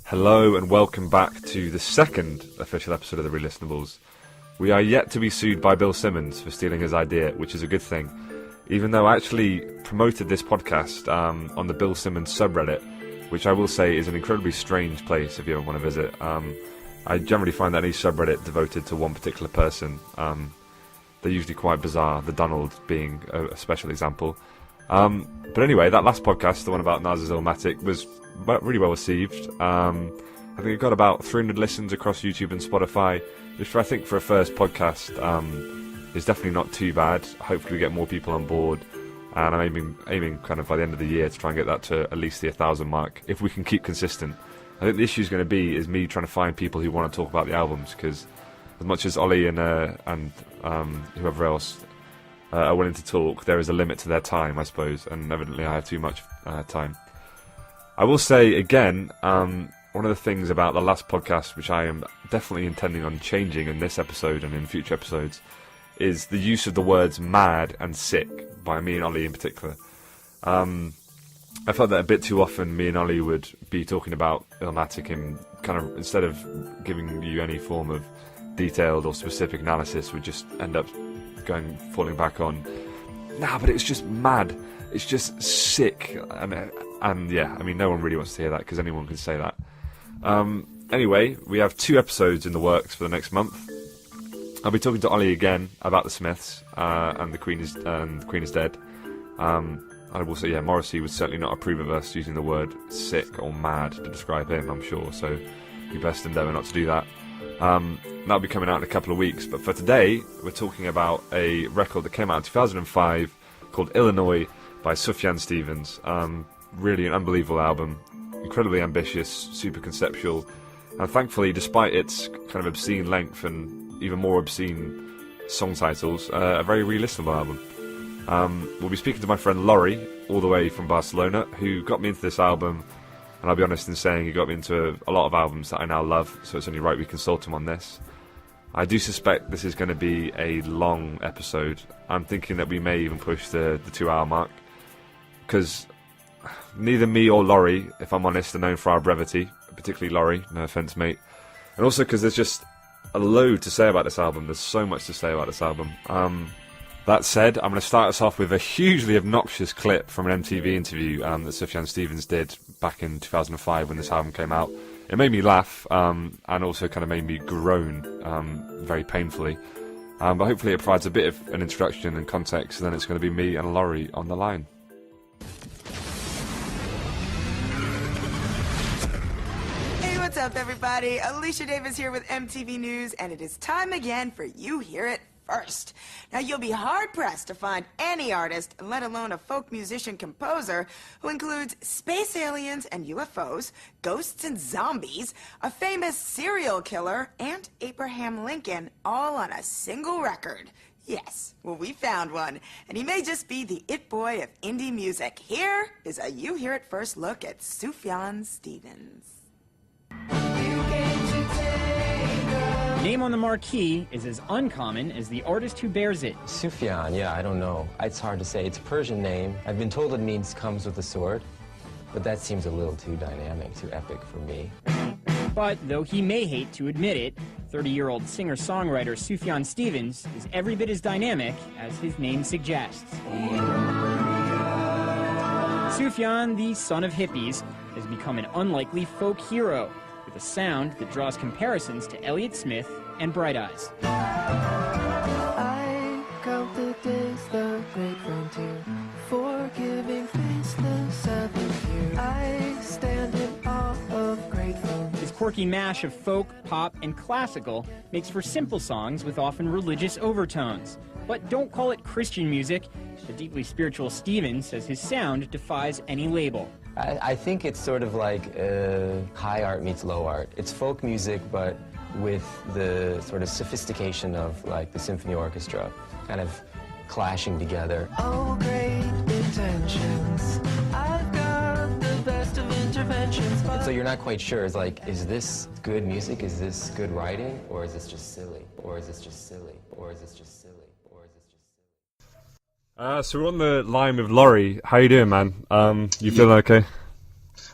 Hello and welcome back to the second official episode of the Relistenables. We are yet to be sued by Bill Simmons for stealing his idea, which is a good thing. Even though I actually promoted this podcast on the Bill Simmons subreddit, which I will say is an incredibly strange place if you ever want to visit. I generally find that any subreddit devoted to one particular person, they're usually quite bizarre, the Donald being a special example. But anyway, that last podcast, the one about Nas's Illmatic, was really well received. I think it got about 300 listens across YouTube and Spotify, which I think for a first podcast is definitely not too bad. Hopefully we get more people on board, and I'm aiming kind of by the end of the year to try and get that to at least the 1,000 mark, if we can keep consistent. I think the issue is going to be is me trying to find people who want to talk about the albums, because as much as Ollie and whoever else are willing to talk, there is a limit to their time, I suppose, and evidently I have too much time. I will say again, one of the things about the last podcast, which I am definitely intending on changing in this episode and in future episodes, is the use of the words mad and sick by me and Ollie in particular. I felt that a bit too often me and Ollie would be talking about Illmatic and kind of, instead of giving you any form of detailed or specific analysis, would just end up falling back on, nah, but it's just mad, it's just sick, and yeah, I mean, no one really wants to hear that, because anyone can say that. Anyway, we have 2 episodes in the works for the next month. I'll be talking to Ollie again about the Smiths and the Queen is Dead. I will say, yeah, Morrissey would certainly not approve of us using the word sick or mad to describe him, I'm sure, so we best endeavour not to do that. That'll be coming out in a couple of weeks, but for today we're talking about a record that came out in 2005 called Illinois by Sufjan Stevens. Really an unbelievable album, incredibly ambitious, super conceptual, and thankfully, despite its kind of obscene length and even more obscene song titles, a very re-listenable album. We'll be speaking to my friend Laurie, all the way from Barcelona, who got me into this album, and I'll be honest in saying he got me into a lot of albums that I now love, so it's only right we consult him on this. I do suspect this is going to be a long episode. I'm thinking that we may even push the 2-hour mark, because neither me or Laurie, if I'm honest, are known for our brevity, particularly Laurie, no offence mate, and also because there's just a load to say about this album. There's so much to say about this album. That said, I'm going to start us off with a hugely obnoxious clip from an MTV interview that Sufjan Stevens did back in 2005 when this album came out. It made me laugh, and also kind of made me groan very painfully. But hopefully it provides a bit of an introduction and context, and then it's going to be me and Laurie on the line. Hey, what's up, everybody? Alicia Davis here with MTV News, and it is time again for You Hear It First. Now, you'll be hard-pressed to find any artist, let alone a folk musician-composer, who includes space aliens and UFOs, ghosts and zombies, a famous serial killer, and Abraham Lincoln, all on a single record. Yes, well, we found one, and he may just be the it boy of indie music. Here is a You Hear It First look at Sufjan Stevens. Name on the marquee is as uncommon as the artist who bears it. Sufjan, yeah, I don't know. It's hard to say. It's a Persian name. I've been told it means comes with a sword, but that seems a little too dynamic, too epic for me. But though he may hate to admit it, 30-year-old singer-songwriter Sufjan Stevens is every bit as dynamic as his name suggests. Sufjan, the son of hippies, has become an unlikely folk hero, with a sound that draws comparisons to Elliott Smith and Bright Eyes. I count the days, the great frontier, forgiving face, the seventh year. I stand in awe of grateful. His quirky mash of folk, pop, and classical makes for simple songs with often religious overtones. But don't call it Christian music. The deeply spiritual Stevens says his sound defies any label. I think it's sort of like high art meets low art. It's folk music, but with the sort of sophistication of like the symphony orchestra, kind of clashing together. Oh, great intentions. I've got the best of interventions. And so you're not quite sure. It's like, is this good music? Is this good writing? Or is this just silly? Or is this just silly? Or is this just silly? Or is this just silly? So we're on the line with Laurie. How you doing, man? You feeling okay?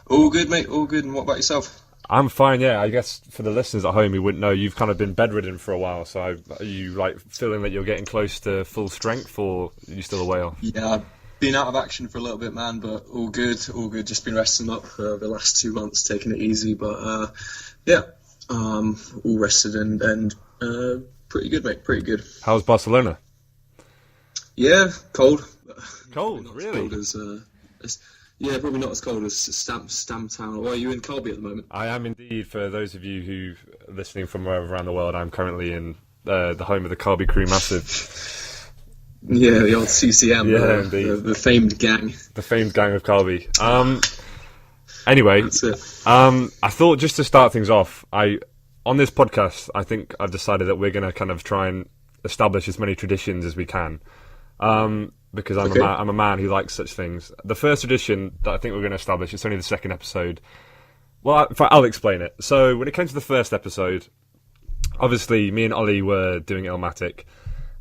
All good, mate. All good. And what about yourself? I'm fine, yeah. I guess for the listeners at home who wouldn't know, you've kind of been bedridden for a while, so are you like feeling that you're getting close to full strength, or are you still away off? Yeah, I've been out of action for a little bit, man, but all good. Just been resting up for the last 2 months, taking it easy, but all rested and pretty good, mate, pretty good. How's Barcelona? Yeah, cold. Cold, Not really? As cold as probably not as cold as Stamptown. Or are you in Colby at the moment? I am indeed. For those of you who are listening from around the world, I'm currently in the home of the Carby Crew Massive. Yeah, the old CCM. Yeah, indeed. The famed gang. The famed gang of Carby. Anyway, That's it. I thought just to start things off, on this podcast, I think I've decided that we're going to kind of try and establish as many traditions as we can. Because I'm a man who likes such things. The first tradition that I think we're going to establish, it's only the second episode. Well, I'll explain it. So when it came to the first episode, obviously me and Ollie were doing Illmatic,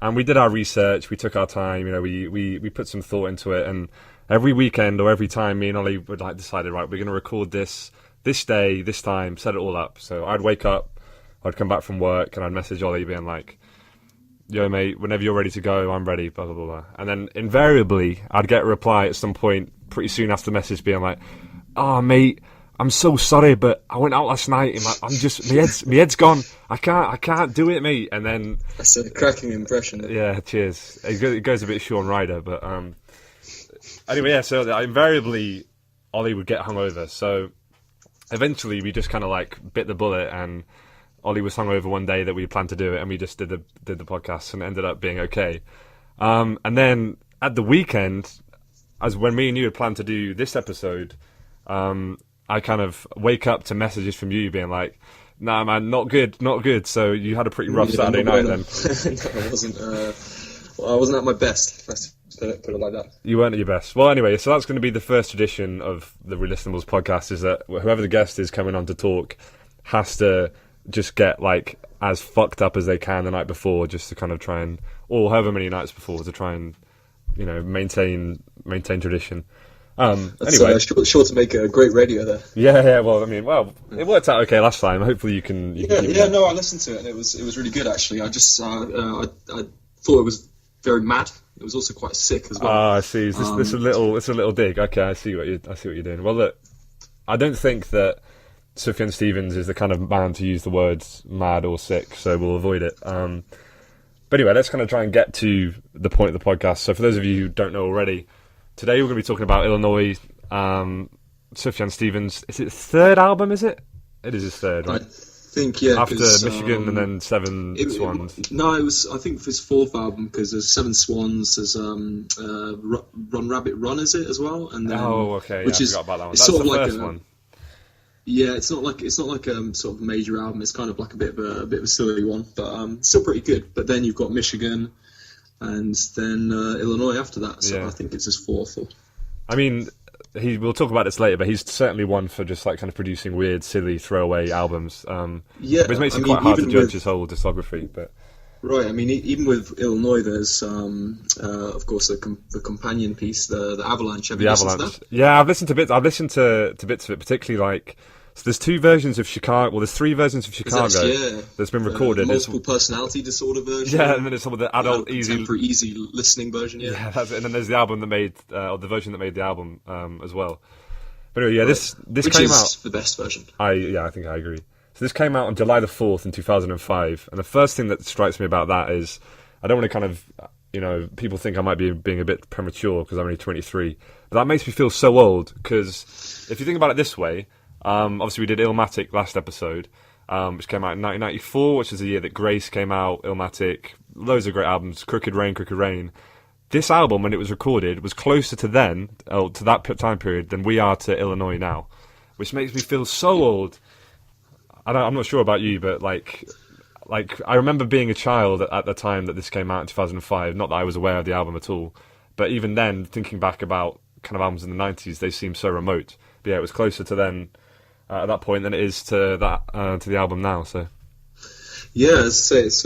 and we did our research. We took our time. You know, we put some thought into it, and every weekend or every time, me and Ollie would like decided, right, we're going to record this day, this time, set it all up. So I'd wake up, I'd come back from work, and I'd message Ollie being like, yo mate, whenever you're ready to go, I'm ready, blah blah blah blah. And then invariably I'd get a reply at some point pretty soon after the message being like, oh mate, I'm so sorry, but I went out last night and I'm just my head's gone, I can't do it, mate. And then That's a cracking impression. yeah, cheers. It goes a bit Sean Ryder, but anyway, yeah, so invariably Ollie would get hungover, so eventually we just kind of like bit the bullet, and Ollie was hungover one day that we planned to do it, and we just did the podcast, and it ended up being okay. And then at the weekend, as when me and you had planned to do this episode, I kind of wake up to messages from you being like, nah man, not good. So you had a pretty rough Saturday night then. No, I wasn't at my best, let's put it like that. You weren't at your best. Well, anyway, so that's going to be the first tradition of the Relistenables podcast, is that whoever the guest is coming on to talk has to just get like as fucked up as they can the night before, just to kind of try and, or however many nights before, to try and, you know, maintain tradition. That's anyway, sure to make a great radio there. yeah. Well, I mean, it worked out okay last time. Hopefully, you can. No, I listened to it and it was really good actually. I just I thought it was very mad. It was also quite sick as well. I see. It's a little dig. Okay, I see what you're doing. Well, look, I don't think that Sufjan Stevens is the kind of man to use the words mad or sick, so we'll avoid it. But anyway, let's kind of try and get to the point of the podcast. So for those of you who don't know already, today we're going to be talking about Illinois, Sufjan Stevens. Is it his third album, is it? It is his third, right? I think, yeah. After Michigan and then Seven Swans. It was, I think, his fourth album, because there's Seven Swans, there's Run Rabbit Run, is it, as well? And then, okay, which I is, forgot about that one. It's That's sort the of like first one. Yeah, it's not like sort of a major album. It's kind of like a bit of a silly one, but still pretty good. But then you've got Michigan, and then Illinois after that. So Yeah. I think it's his fourth. I mean, we'll talk about this later, but he's certainly one for just like kind of producing weird, silly, throwaway albums. Which makes it quite hard to judge his whole discography. But right, I mean, even with Illinois, there's of course the companion piece, the Avalanche. Have you listened to that? Yeah, I've listened to bits. I've listened to bits of it, particularly like. So there's two versions of Chicago. Well, there's three versions of Chicago that's been recorded. Multiple personality disorder version. Yeah, and then it's some of the adult easy listening version. Yeah, that's it. And then there's the album that made, or the version that made the album as well. But anyway, yeah, this Which came is out. the best version. I think I agree. So this came out on July the 4th in 2005, and the first thing that strikes me about that is I don't want to kind of, people think I might be being a bit premature because I'm only 23, but that makes me feel so old, because if you think about it this way. Obviously, we did Illmatic last episode, which came out in 1994, which is the year that Grace came out, Illmatic, loads of great albums, Crooked Rain. This album, when it was recorded, was closer to that time period than we are to Illinois now, which makes me feel so old. I'm not sure about you, but like I remember being a child at the time that this came out in 2005, not that I was aware of the album at all, but even then, thinking back about kind of albums in the 90s, they seem so remote. But yeah, it was closer to then. At that point than it is to the album now. So yeah, as I say, it's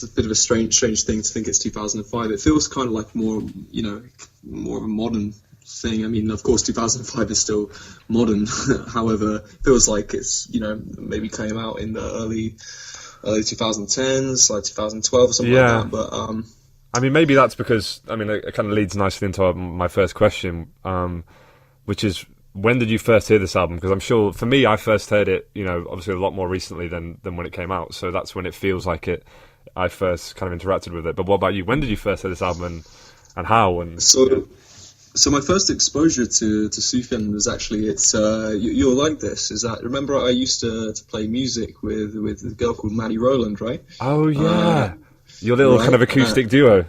a bit of a strange thing to think it's 2005. It feels kind of like more of a modern thing. I mean, of course, 2005 is still modern. However, it feels like it's, maybe came out in the early 2010s, like 2012 or something like that. But I mean, maybe that's because, it kind of leads nicely into my first question, which is, when did you first hear this album? Because I'm sure, for me, I first heard it, obviously a lot more recently than when it came out. So that's when it feels like I first kind of interacted with it. But what about you? When did you first hear this album and how? And So my first exposure to Sufjan was actually, you'll like this, is that, remember I used to play music with a girl called Maddie Rowland, right? Oh, yeah. Your little kind of acoustic duo.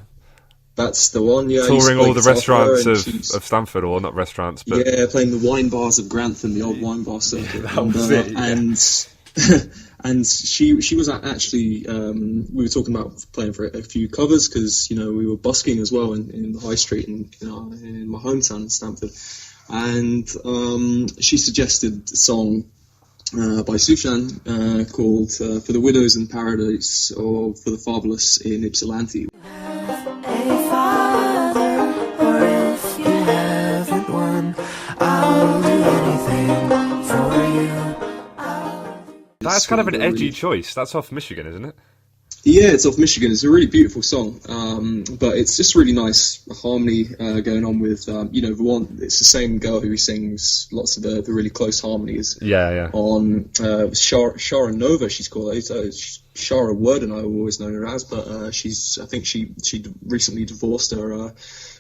That's the one, yeah. Touring all the restaurants of Stamford, or not restaurants, but... Yeah, playing the wine bars of Grantham, the old wine bar circuit. That was it, yeah. And she was actually, we were talking about playing for a few covers, because, we were busking as well in the high street in my hometown, Stamford. And she suggested a song by Sufjan called For the Widows in Paradise, or For the Fatherless in Ypsilanti. A father, or if you haven't one, I'll do anything for you. That's kind of an edgy choice. That's off Michigan, isn't it? Yeah, it's off Michigan. It's a really beautiful song, but it's just really nice harmony going on with, the one. It's the same girl who sings lots of the really close harmonies. Yeah. On Shara Nova, she's called. Shara Worden, I've always known her as, but I think she recently divorced her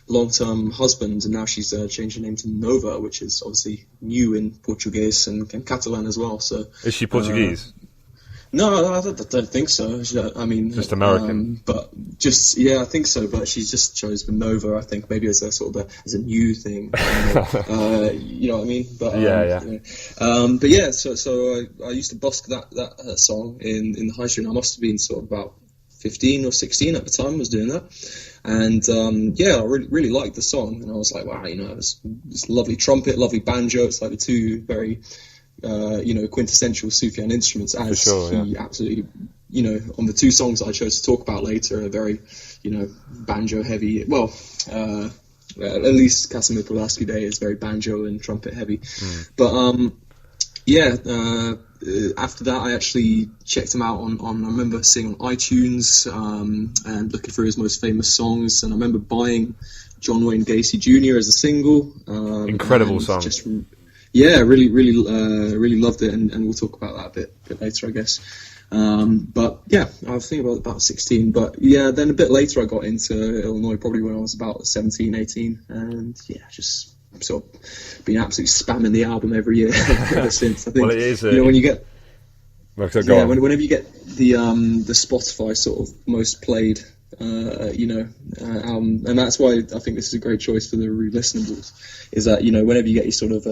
long-term husband, and now she's changed her name to Nova, which is obviously new in Portuguese and Catalan as well. So is she Portuguese? No, I don't think so. I mean, just American, but I think so. But she's just chose Nova. I think maybe as a sort of as a new thing. You know what I mean? But but yeah. So I used to busk that song in the high street. I must have been sort of about 15 or 16 at the time. I was doing that, and I really liked the song. And I was like, wow, it's this lovely trumpet, lovely banjo. It's like the two very quintessential Sufjan instruments, as he absolutely, on the two songs that I chose to talk about later, are very, banjo heavy. Well, at least Casimir Pulaski Day is very banjo and trumpet heavy. But after that, I actually checked him out on I remember seeing on iTunes and looking for his most famous songs, and I remember buying John Wayne Gacy Jr. as a single. Incredible song. Yeah, really loved it, and we'll talk about that a bit later, I guess. But yeah, I was thinking about 16. But yeah, then a bit later I got into Illinois, probably when I was about 17, 18, and just sort of been absolutely spamming the album every year ever since. I think, well, it is. When you get whenever you get the Spotify sort of most played album, and that's why I think this is a great choice for the Relistenables, is that whenever you get your sort of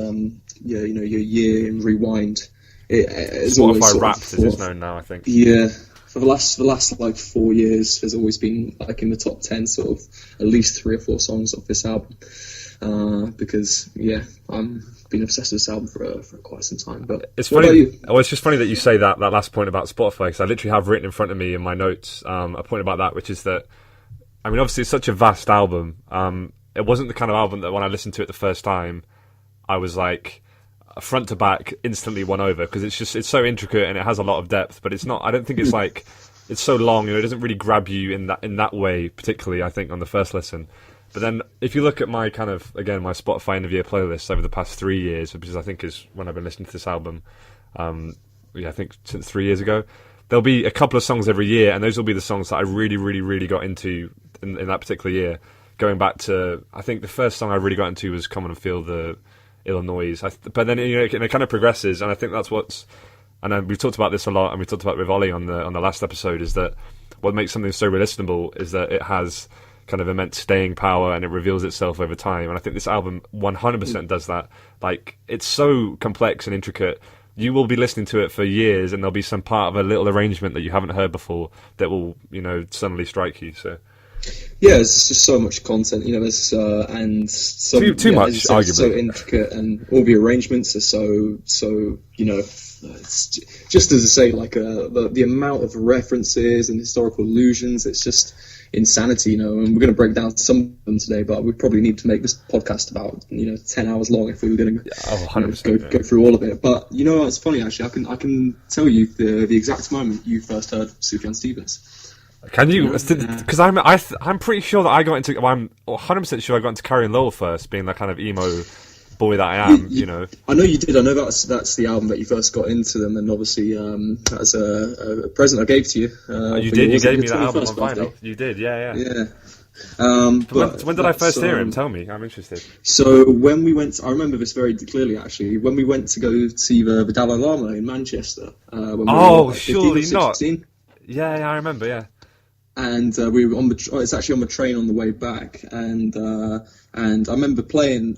your year in rewind, it's Spotify Wrapped as it's known now, I think. Yeah, for the last like 4 years, there's always been like in the top 10 sort of at least 3 or 4 songs off this album, because I've been obsessed with this album for quite some time. But it's funny. Well, it's just funny that you say that last point about Spotify, because I literally have written in front of me in my notes a point about that, which is that, I mean, obviously it's such a vast album. It wasn't the kind of album that when I listened to it the first time, I was like front to back instantly won over, because it's so intricate and it has a lot of depth. But it's not. I don't think it's like it's so long. It doesn't really grab you in that way, particularly. I think on the first listen. But then, if you look at my kind of, again, my Spotify end of year playlists over the past 3 years, which I think is when I've been listening to this album, I think since 3 years ago, there'll be a couple of songs every year, and those will be the songs that I really, really, really got into in that particular year. Going back to, I think the first song I really got into was Come On and Feel the Illinois. But then, it kind of progresses, and I think that's what's, and we've talked about this a lot, and we talked about it with Ollie on the last episode, is that what makes something so listenable is that it has kind of immense staying power, and it reveals itself over time. And I think this album 100% does that. Like, it's so complex and intricate. You will be listening to it for years, and there'll be some part of a little arrangement that you haven't heard before that will, suddenly strike you. So yeah, it's just so much content, there's and so too much, arguably. So intricate, and all the arrangements are so it's just as I say, like the amount of references and historical allusions. It's just insanity, and we're going to break down some of them today, but we probably need to make this podcast about 10 hours long if we were going to go through all of it. But it's funny actually. I can tell you the exact moment you first heard Sufjan Stevens. Can you? Because I'm pretty sure that I got into. I'm 100% sure I got into Carrie and Lowell first, being the kind of emo boy that I am. I know you did. I know that's the album that you first got into them, and obviously as a present I gave to you. You did. You gave me that album on vinyl. You did. Yeah. But when did I first hear him? Tell me. I'm interested. So when we went, I remember this very clearly actually. When we went to go see the Dalai Lama in Manchester. When we were, surely 15 or 16. not. Yeah, I remember. Yeah. And we were it's actually on the train on the way back, and I remember playing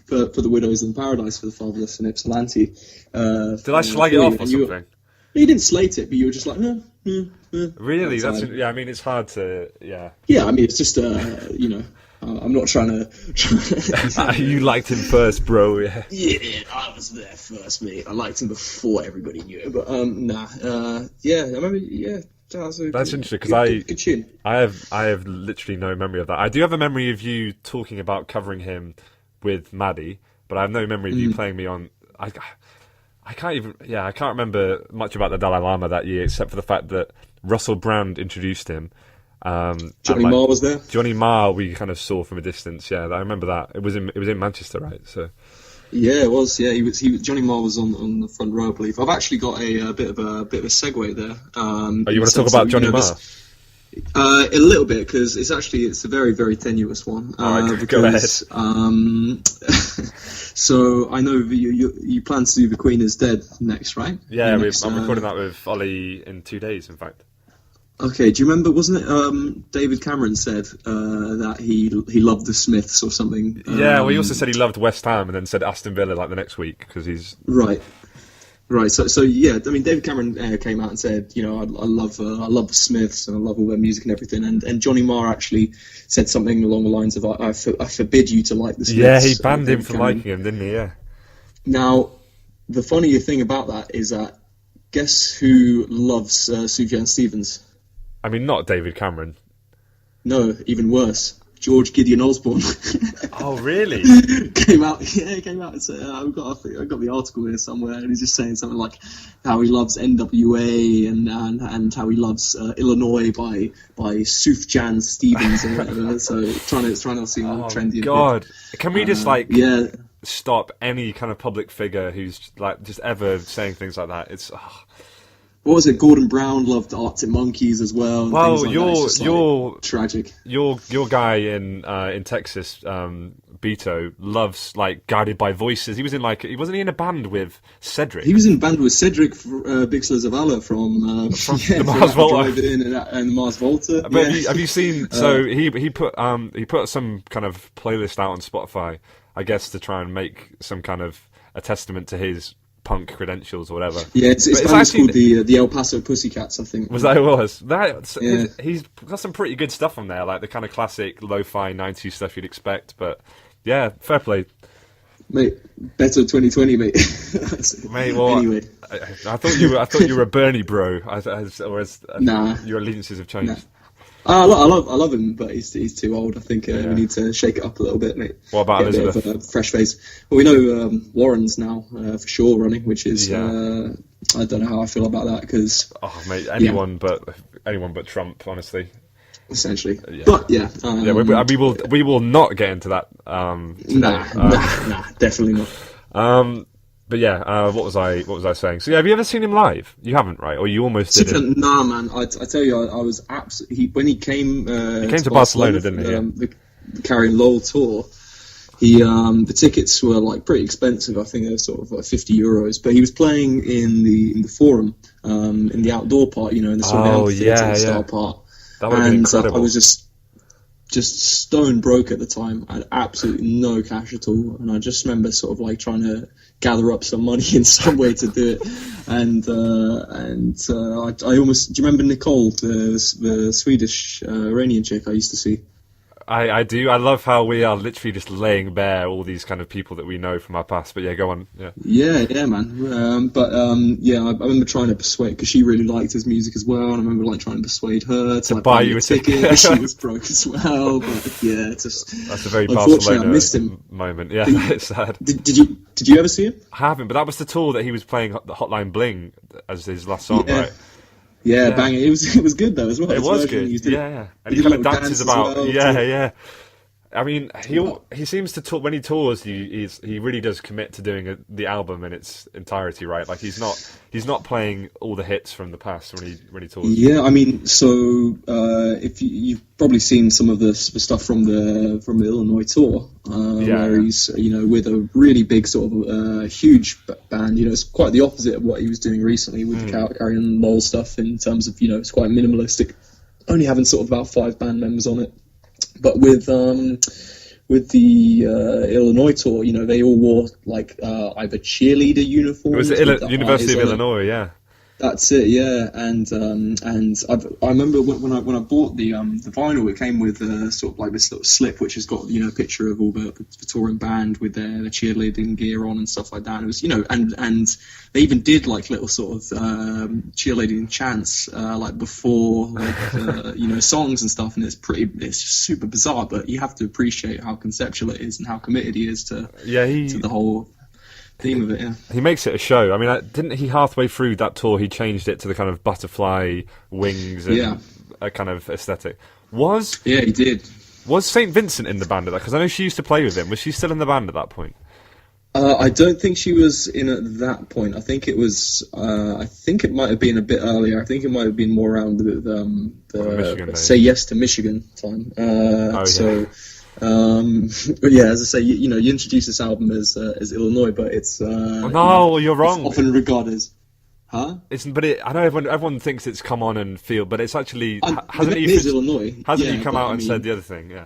for the Widows in Paradise for the Fatherless in Ypsilanti. Did I slag it off or something? You didn't slate it, but you were just like, Really? I mean, it's hard to, yeah. Yeah, I mean, it's just, I'm not trying to... You liked him first, bro, yeah. Yeah, I was there first, mate. I liked him before everybody knew it, but, I remember, yeah. That's interesting, because good tune. I have literally no memory of that. I do have a memory of you talking about covering him with Maddie, but I have no memory of you playing me on... I can't remember much about the Dalai Lama that year, except for the fact that Russell Brand introduced him. Johnny Marr was there. Johnny Marr, we kind of saw from a distance. Yeah, I remember that. It was in Manchester, right? So. Yeah, it was. Yeah, Johnny Marr was on the front row, I believe. I've actually got a bit of a segue there. You want to talk about Johnny Marr? A little bit, because it's a very, very tenuous one. All right, go ahead. So I know you plan to do The Queen is Dead next, right? Yeah, I'm recording that with Ollie in 2 days, in fact. Okay, do you remember, wasn't it David Cameron said that he loved the Smiths or something? Yeah, well, he also said he loved West Ham and then said Aston Villa like the next week, because he's... Right, so yeah, I mean, David Cameron came out and said, I love the Smiths and I love all their music and everything, and Johnny Marr actually said something along the lines of, I forbid you to like the Smiths. Yeah, he banned him from liking him, didn't he? Yeah. Now, the funny thing about that is that, guess who loves Sufjan Stevens? I mean, not David Cameron. No, even worse. George Gideon Osborne. Oh, really? came out. And said, I've got the article here somewhere, and he's just saying something like how he loves NWA and how he loves Illinois by Sufjan Stevens or whatever. So trying to see how trendy. Oh God! Can we just stop any kind of public figure who's just ever saying things like that? It's. What was it? Gordon Brown loved Arctic Monkeys as well. Well, you're tragic. Your guy in Texas, Beto, loves Guided by Voices. He was wasn't he in a band with Cedric? He was in a band with Cedric Bixler Zavala from the Mars Volta and the Mars Volta. But have you seen? So he put some kind of playlist out on Spotify, I guess, to try and make some kind of a testament to his punk credentials or whatever. Yeah, it's actually called the El Paso Pussycats, I think. Was that who it was? He's got some pretty good stuff on there, like the kind of classic lo-fi 90s stuff you'd expect, but yeah, fair play. Mate, better 2020, mate. Mate, well, anyway. I thought you were a Bernie bro, nah. Your allegiances have changed. Nah. I love him, but he's too old. I think we need to shake it up a little bit, mate. What about Elizabeth? A bit of a fresh face. Well, we know Warren's now for sure running, which is I don't know how I feel about that because mate, anyone but Trump, honestly. Essentially, but we will not get into that. Nah, definitely not. But yeah, what was I saying? So yeah, have you ever seen him live? You haven't, right? Or you almost did? Nah, man. I tell you, I was absolutely. When he came, he came to Barcelona, didn't he? The Carrie and Lowell tour. The tickets were pretty expensive. I think they were sort of €50. But he was playing in the Forum, in the outdoor part, in the sort of amphitheatre style part. That would have been incredible. I was just stone broke at the time. I had absolutely no cash at all, and I just remember sort of trying to gather up some money in some way to do it. And I almost. Do you remember Nicole, the Swedish Iranian chick I used to see? I do. I love how we are literally just laying bare all these kind of people that we know from our past. But yeah, go on. Yeah, man. I remember trying to persuade, because she really liked his music as well, and I remember like trying to persuade her to like, buy you a ticket. She was broke as well. But yeah, it's just that's a very unfortunately Barcelona I missed him. Moment. Yeah, it's sad. Did you ever see him? I haven't, but that was the tour that he was playing the Hotline Bling as his last song, right? Yeah, banging. It was good though as well. It was good. Yeah. And he kind of dances about. Well, yeah. I mean, he seems to talk when he tours. He really does commit to doing the album in its entirety, right? Like he's not playing all the hits from the past when he tours. Yeah, I mean, so if you've probably seen some of the stuff from the Illinois tour, where he's with a really big sort of huge band. It's quite the opposite of what he was doing recently with the Carry On Lowell stuff in terms of it's quite minimalistic, only having sort of about 5 band members on it. But with the Illinois tour, they all wore like either cheerleader uniforms. It was the University of Illinois, yeah. That's it, yeah. And I remember when I bought the vinyl, it came with sort of like this little slip which has got a picture of all the touring band with their cheerleading gear on and stuff like that. And it was and they even did like little sort of cheerleading chants like before like songs and stuff. And it's just super bizarre, but you have to appreciate how conceptual it is and how committed he is to the whole theme of it. Yeah, he makes it a show. I mean, didn't he halfway through that tour he changed it to the kind of butterfly wings and a kind of aesthetic? Yeah, he did. Was St. Vincent in the band at that? Because I know she used to play with him. Was she still in the band at that point? I don't think she was in at that point. I think it was. I think it might have been a bit earlier. I think it might have been more around the Say Yes to Michigan time. As I say, you introduce this album as Illinois, but it's you're wrong. It's often regarded as, huh? I know everyone thinks it's Come On and Feel, but it's actually hasn't he? Illinois. Hasn't he come out and said the other thing? Yeah.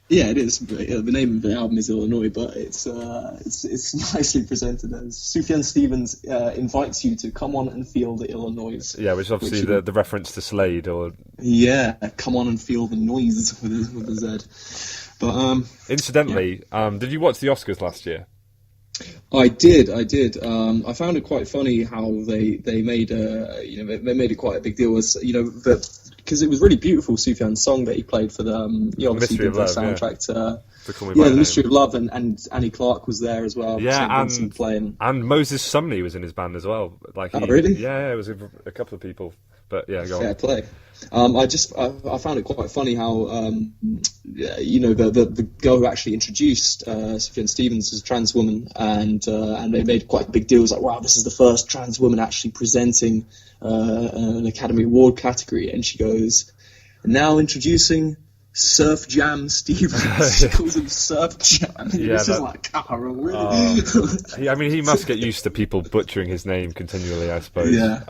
Yeah, it is. The name of the album is Illinois, but it's nicely presented as Sufjan Stevens invites you to come on and feel the Illinois. Yeah, which is obviously the reference to Slade, or come on and feel the noise with a Z. But incidentally, did you watch the Oscars last year? I did. I found it quite funny how they made they made it quite a big deal. Because it was really beautiful, Sufjan's song that he played for the obviously did the soundtrack to The Mystery of Love, and Annie Clark was there as well. Yeah, and Moses Sumney was in his band as well. Really? Yeah, it was a couple of people. But yeah, go on. Fair play. I found it quite funny how the girl who actually introduced Sufjan Stevens as a trans woman, and they made quite a big deal. It was like, wow, this is the first trans woman actually presenting an Academy Award category, and she goes, now introducing Surf Jam Stevens. She calls him Surf Jam. It's just like, really? I mean, he must get used to people butchering his name continually, I suppose. Yeah.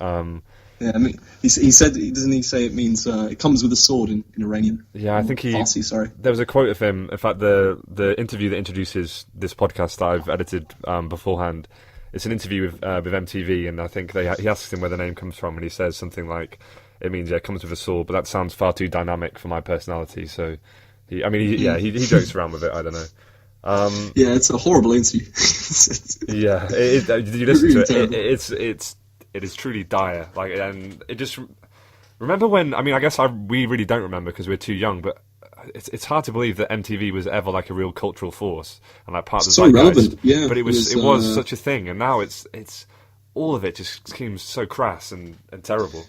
Yeah, I mean, he said, doesn't he say it means it comes with a sword in Iranian? Yeah, I think Farsi, sorry. There was a quote of him. In fact, the interview that introduces this podcast that I've edited beforehand, it's an interview with MTV, and I think he asks him where the name comes from, and he says something like, it means it comes with a sword, but that sounds far too dynamic for my personality. So, he jokes around with it. I don't know. Yeah, it's a horrible interview. Yeah, did you listen to it? It is truly dire. And it just remember when? I mean, I guess we really don't remember because we're too young. But it's hard to believe that MTV was ever like a real cultural force and like part of the so relevant. Yeah, but it was such a thing, and now it's all of it just seems so crass and terrible.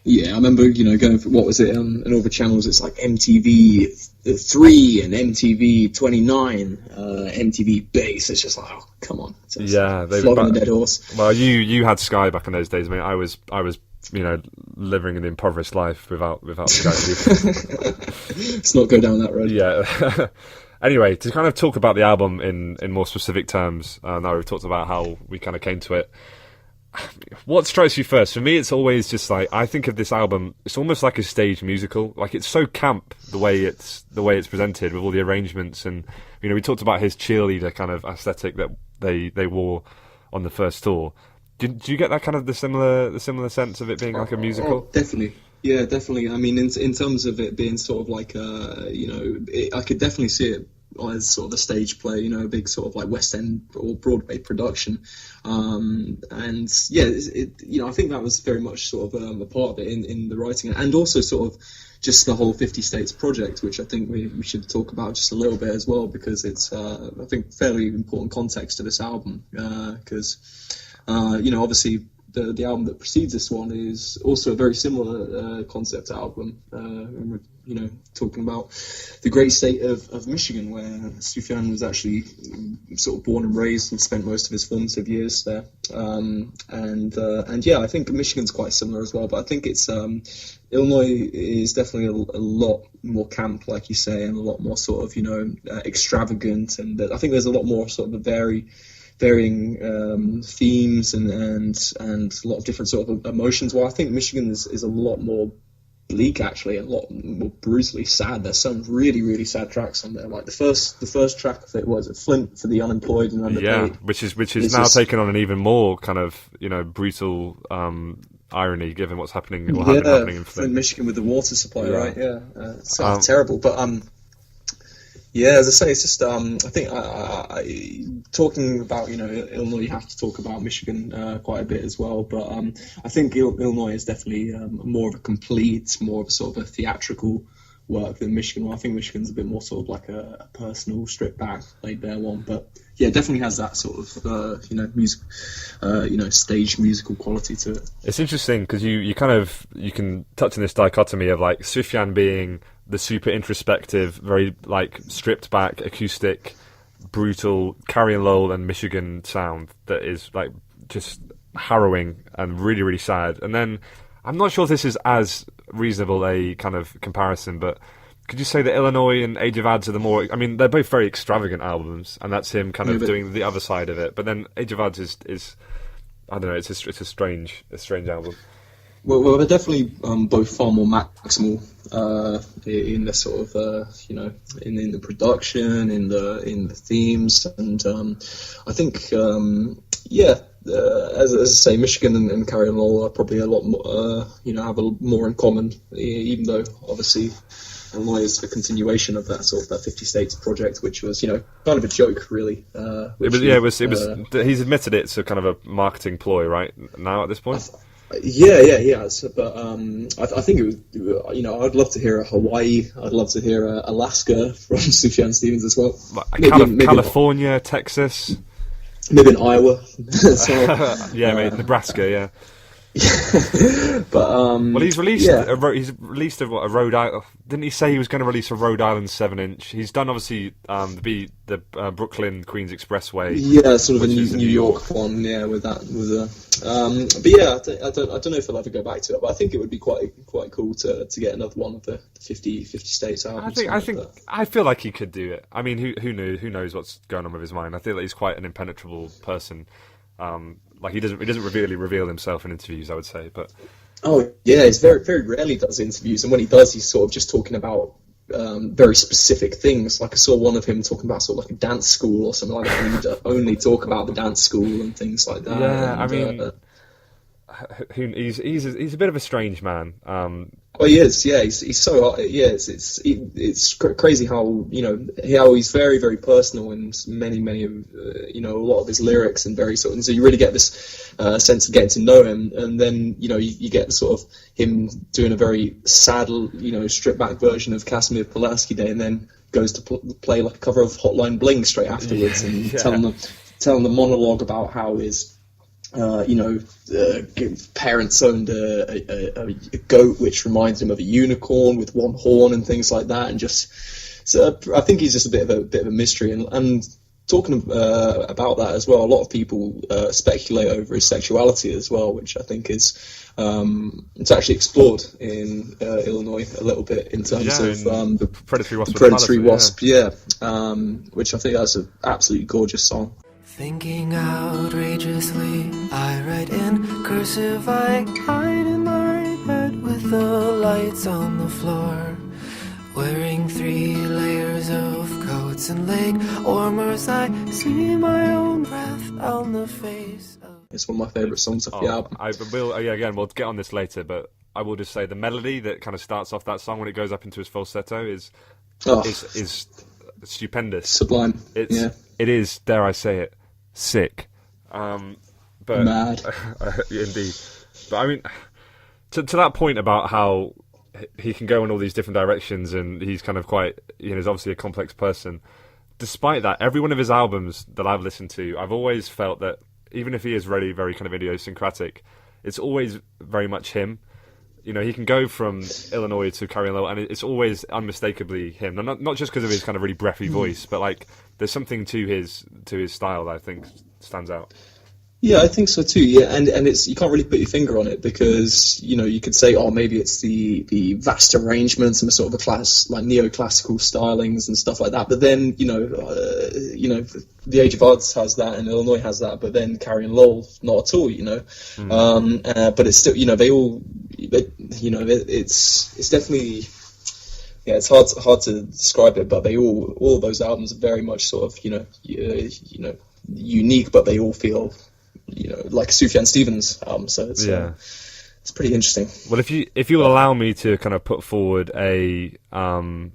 Yeah, I remember going for, what was it on all the channels? It's like MTV 3 and MTV 29, MTV Base. It's just like, oh, come on. Flogging the dead horse. Well, you had Sky back in those days. I mean, I was living an impoverished life without Sky TV. Let's not go down that road. Yeah. Anyway, to kind of talk about the album in more specific terms, now we've talked about how we kind of came to it. What strikes you first? For me, it's always just like, I think of this album, it's almost like a stage musical. Like, it's so camp the way it's presented with all the arrangements, and we talked about his cheerleader kind of aesthetic that they wore on the first tour. Did you get that kind of the similar sense of it being like a musical? Definitely. Yeah, definitely. I mean, in terms of it being sort of like I could definitely see it as sort of a stage play, a big sort of like West End or Broadway production. And yeah, I think that was very much sort of a part of it in the writing, and also sort of just the whole 50 States project, which I think we should talk about just a little bit as well, because it's, I think, fairly important context to this album, because, obviously the album that precedes this one is also a very similar concept album, talking about the great state of Michigan, where Sufjan was actually sort of born and raised and spent most of his formative years there. And yeah, I think Michigan's quite similar as well, but I think it's Illinois is definitely a lot more camp, like you say, and a lot more sort of extravagant, and I think there's a lot more sort of varying themes and a lot of different sort of emotions. Well, I think Michigan is a lot more bleak, actually, and a lot more brutally sad. There's some really, really sad tracks on there. Like the first track of it was Flint for the Unemployed and Underpaid. Yeah, which is now taken on an even more kind of brutal irony, given what's happening. Happening in Flint, Michigan, with the water supply, right? Yeah, sounds terrible, but yeah, as I say, it's just I think talking about Illinois, you have to talk about Michigan quite a bit as well. But I think Illinois is definitely more of a complete, more of a sort of a theatrical work than Michigan. Well, I think Michigan's a bit more sort of like a personal, stripped back, laid bare one. But yeah, definitely has that sort of music, stage musical quality to it. It's interesting because you can touch on this dichotomy of like Sufjan being the super introspective, very like stripped back, acoustic, brutal Carrie and Lowell and Michigan sound that is like just harrowing and really, really sad. And then I'm not sure if this is as reasonable a kind of comparison, but could you say that Illinois and Age of Ads are the more? I mean, they're both very extravagant albums, and that's him kind of doing the other side of it. But then Age of Ads is I don't know, it's a strange album. Well, they're definitely both far more maximal in the sort of in the production, in the themes, and I think as I say, Michigan and Carrie and Lowell are probably a lot more have a more in common, even though obviously Illinois is the continuation of that sort of that 50 States project, which was kind of a joke, really. It was. He's admitted it's a kind of a marketing ploy, right now at this point. Yeah. So, but I think it would. I'd love to hear a Hawaii. I'd love to hear a Alaska from Sufjan Stevens as well. Maybe California, Texas. Maybe in Iowa. Yeah, mate, Nebraska. Yeah. But well, he's released. He's released a Rhode Island. Didn't he say he was going to release a Rhode Island 7-inch? He's done obviously the Brooklyn Queens Expressway. Yeah, sort of a New York one. Yeah, with that. But yeah, I don't know if I'll ever go back to it. But I think it would be quite cool to get another one of the 50 States albums. I feel like he could do it. I mean, who knows what's going on with his mind? I feel like he's quite an impenetrable person. Like he doesn't really reveal himself in interviews, I would say, but he's very, very rarely does interviews, and when he does, he's sort of just talking about very specific things. Like I saw one of him talking about sort of like a dance school or something like that, and he'd only talk about the dance school and things like that. Yeah, and, he's a bit of a strange man. Well, he is. Yeah, he's so. Yeah, it's crazy how how he's very, very personal in many of a lot of his lyrics, and very sort of. And so you really get this sense of getting to know him, and then you get sort of him doing a very sad stripped back version of Casimir Pulaski Day, and then goes to play like a cover of Hotline Bling straight afterwards, and telling the monologue about how his. Parents owned a goat which reminded him of a unicorn with one horn and things like that, and so I think he's just a bit of a mystery. And talking about that as well, a lot of people speculate over his sexuality as well, which I think is it's actually explored in Illinois a little bit in terms of the Predatory Wasp, which I think that's an absolutely gorgeous song. Thinking outrageously, I write in cursive, I hide in my bed with the lights on the floor, wearing 3 layers of coats and leg warmers. I see my own breath on the face of... It's one of my favourite songs off the album. We'll get on this later, but I will just say the melody that kind of starts off that song when it goes up into his falsetto is stupendous, sublime. It is, dare I say it, sick. But mad, indeed. But I mean, to that point about how he can go in all these different directions, and he's kind of quite, he's obviously a complex person. Despite that, every one of his albums that I've listened to, I've always felt that even if he is very, very kind of idiosyncratic, it's always very much him. He can go from Illinois to Carry On Low, and it's always unmistakably him. Not just because of his kind of really breathy voice, but like there's something to his style that I think stands out. Yeah, I think so too. Yeah, and it's, you can't really put your finger on it because you could say, oh, maybe it's the vast arrangements and the sort of like neoclassical stylings and stuff like that. But then The Age of Odds has that and Illinois has that, but then Carry On Lowell not at all. But it's still they all it's definitely. Yeah, it's hard to describe it, but they all of those albums are very much sort of unique, but they all feel like a Sufjan Stevens album. So it's it's pretty interesting. Well, if you will allow me to kind of put forward a hot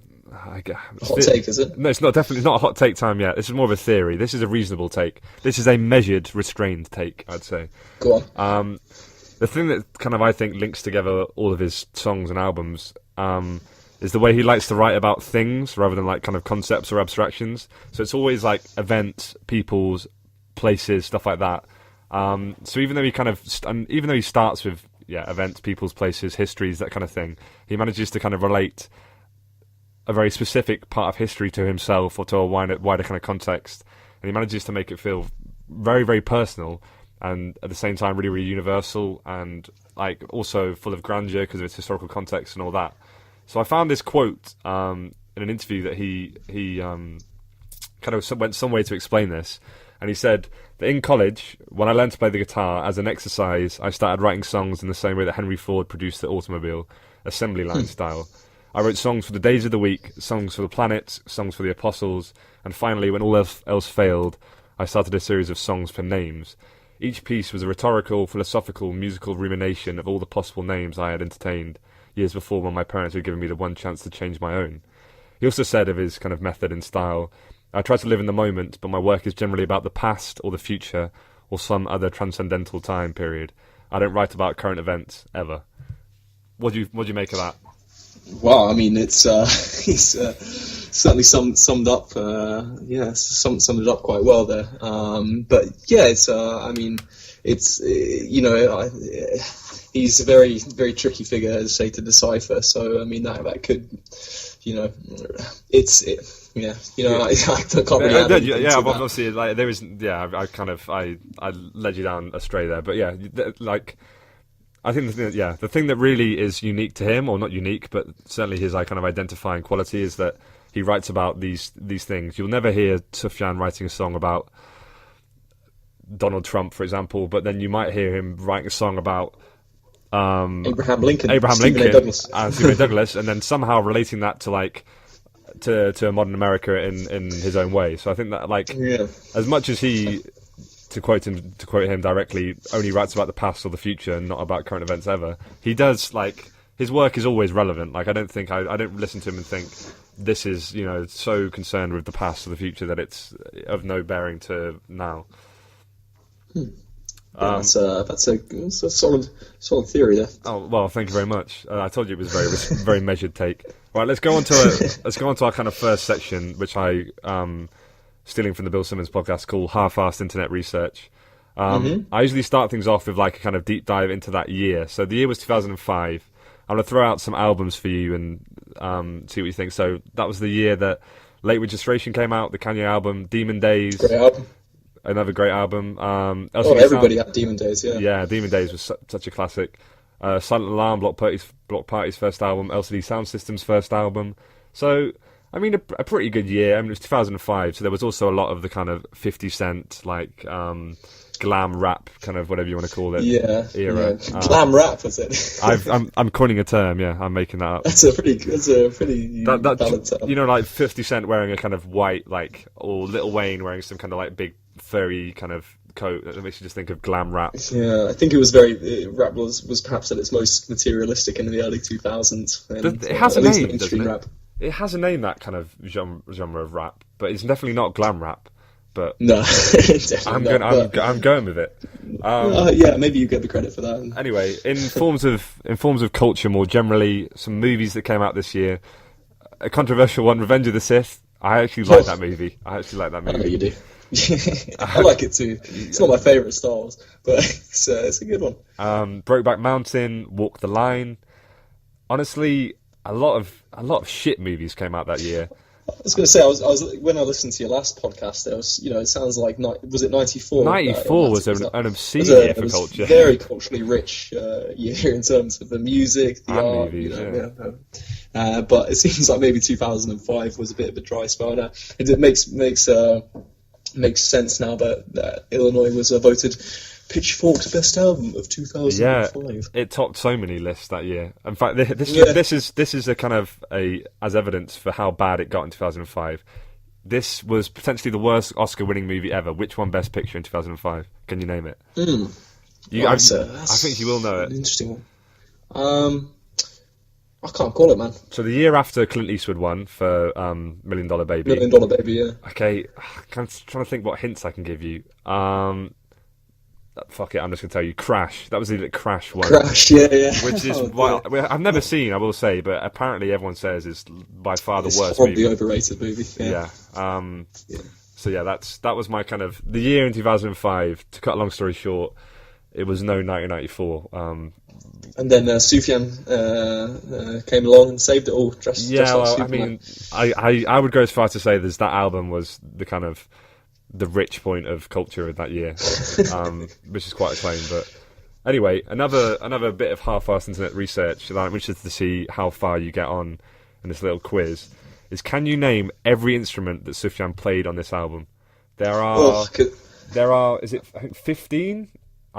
take, is it? No, it's not a hot take time yet. This is more of a theory. This is a reasonable take. This is a measured, restrained take, I'd say. Go on. The thing that kind of I think links together all of his songs and albums is the way he likes to write about things rather than like kind of concepts or abstractions. So it's always like events, peoples, places, stuff like that. So even though he starts with events, peoples, places, histories, that kind of thing, he manages to kind of relate a very specific part of history to himself or to a wider kind of context, and he manages to make it feel very, very personal and at the same time really, really universal and like also full of grandeur because of its historical context and all that. So I found this quote in an interview that he kind of went some way to explain this, and he said that in college, when I learned to play the guitar as an exercise, I started writing songs in the same way that Henry Ford produced the automobile, assembly line style. I wrote songs for the days of the week, songs for the planets, songs for the apostles, and finally, when all else failed, I started a series of songs for names. Each piece was a rhetorical, philosophical, musical rumination of all the possible names I had entertained years before when my parents had given me the one chance to change my own. He also said of his kind of method and style, I try to live in the moment, but my work is generally about the past or the future or some other transcendental time period. I don't write about current events, ever. What do you make of that? Wow, I mean, it's he's certainly summed up summed it up quite well there. But yeah, it's I mean, it's he's a very, very tricky figure, as I say, to decipher. So I mean that could I can't really add anything to that. Obviously, like there is, I led you down astray there, but yeah, like. I think the thing that really is unique to him, or not unique, but certainly his kind of identifying quality, is that he writes about these things. You'll never hear Sufjan writing a song about Donald Trump, for example, but then you might hear him writing a song about Abraham Lincoln, and Stephen A. Douglas, and then somehow relating that to modern America in his own way. So I think that as much as he. To quote him directly, only writes about the past or the future and not about current events ever. He does, his work is always relevant. Like, I don't listen to him and think this is, so concerned with the past or the future that it's of no bearing to now. That's a solid theory there. Oh well, thank you very much. I told you it was very very measured take. Right, let's go on to our kind of first section, which I stealing from the Bill Simmons podcast, called Half-Assed Internet Research. I usually start things off with a kind of deep dive into that year. So the year was 2005. I'm going to throw out some albums for you and see what you think. So that was the year that Late Registration came out, the Kanye album, Demon Days. Great album. Another great album. Everybody had Demon Days, yeah. Yeah, Demon Days was such a classic. Silent Alarm, Block Party's first album, LCD Sound System's first album. So... I mean, a pretty good year. I mean, it was 2005, so there was also a lot of the kind of 50 Cent, glam rap, kind of whatever you want to call it, era. Yeah. Glam rap, was it? I'm coining a term. Yeah, I'm making that up. That's a pretty valid term. Like 50 Cent wearing a kind of white, or Lil Wayne wearing some kind of big furry kind of coat that makes you just think of glam rap. Yeah, I think it was rap was perhaps at its most materialistic in the early 2000s. And, it has a name, mainstream doesn't it? rap. It has a name, that kind of genre of rap, but it's definitely not glam rap. But no, I'm going with it. Yeah, maybe you get the credit for that. Anyway, in forms of culture more generally, some movies that came out this year. A controversial one, Revenge of the Sith. I actually like that movie. I know you do. I like it too. It's not my favourite Star Wars, but it's a good one. Brokeback Mountain, Walk the Line. Honestly, a lot of shit movies came out that year. I was going to say, I was when I listened to your last podcast, there was, it sounds like, was it 94? 94 was an obscene year for culture. Very culturally rich year in terms of the music, the art, movies, but it seems like maybe 2005 was a bit of a dry spell. Now it makes sense now that Illinois was voted Pitchfork's best album of 2005. Yeah, it topped so many lists that year. In fact, this is a kind of as evidence for how bad it got in 2005. This was potentially the worst Oscar-winning movie ever. Which won Best Picture in 2005? Can you name it? I think you will know it. An interesting one. I can't call it, man. So the year after Clint Eastwood won for $1 Million Baby. $1 Million Baby, yeah. Okay, I'm trying to think what hints I can give you. Fuck it, I'm just going to tell you. Crash. That was the Crash one. Crash, yeah. Which is, I've never seen, I will say, but apparently everyone says it's by far the worst movie. It's movie. overrated movie. Yeah. So yeah, that was my kind of... The year in 2005, to cut a long story short, it was no 1994. And then Sufjan came along and saved it all. Just like I mean, I would go as far to say that album was the kind of... the rich point of culture in that year, which is quite acclaimed. But anyway, another bit of half-assed internet research that I'm interested to see how far you get on in this little quiz is: can you name every instrument that Sufjan played on this album? There are, is it, I think 15?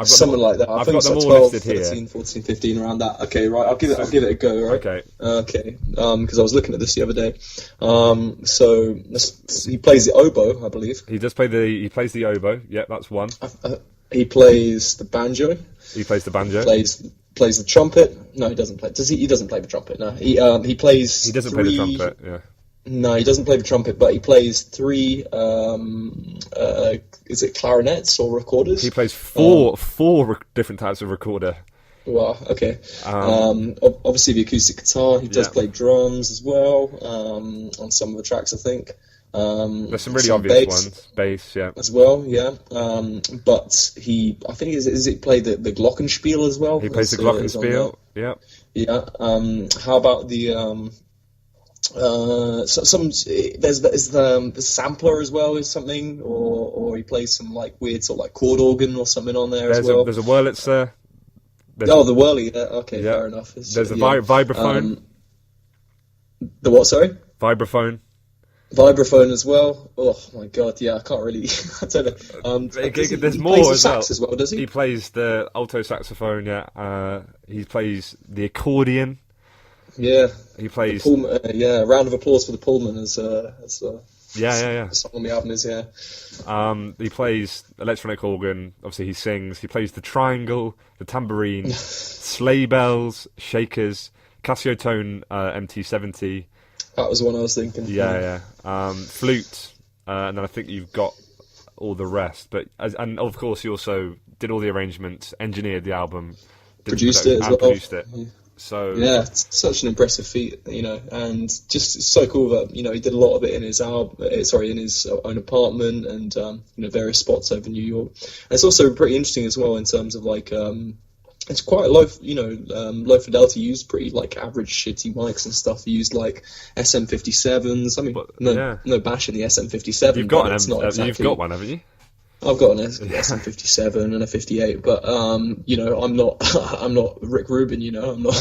Something like that. I've got them all 12, listed 13, here. 14, 15, around that. Okay, right. I'll give it a go. Right. Okay. Because I was looking at this the other day. So he plays the oboe, I believe. He plays the oboe. Yeah, that's one. He plays the banjo. He plays the banjo. Plays the trumpet. No, he doesn't play. Does he? He doesn't play the trumpet. No. He plays. He doesn't play the trumpet. Yeah. No, he doesn't play the trumpet, but he plays 3. Is it clarinets or recorders? He plays four different types of recorder. Wow. Okay. Obviously, the acoustic guitar. He does play drums as well on some of the tracks, I think. There's some really obvious ones. Bass, yeah. As well, yeah. But I think is it play the glockenspiel as well? He plays the glockenspiel. Yeah. Yeah. How about the there's the sampler as well is something, or he plays some like weird sort of like chord organ or something on there as well. There's a Wurlitzer. The Whirly. Okay, fair enough. There's a vibraphone. The what? Sorry. Vibraphone as well. Oh my god, yeah, I can't really. I don't know. There's more as well. Does he? He plays the alto saxophone. Yeah. He plays the accordion. Yeah, he plays. Round of applause for the Pullman as yeah. The song on the album is He plays electronic organ. Obviously, he sings. He plays the triangle, the tambourine, sleigh bells, shakers, Casio Tone MT70. That was the one I was thinking. Yeah. Flute, and then I think you've got all the rest. And of course, he also did all the arrangements, engineered the album, produced it as well. Produced it. So yeah, it's such an impressive feat, and just it's so cool that he did a lot of it in his in his own apartment and various spots over New York. And it's also pretty interesting as well in terms of like it's quite low, low fidelity. He used pretty like average shitty mics and stuff. He used like SM57s. I mean, no bash in the SM57. You've got one, haven't you? I've got an SM57 and a 58, but I'm not Rick Rubin, I'm not.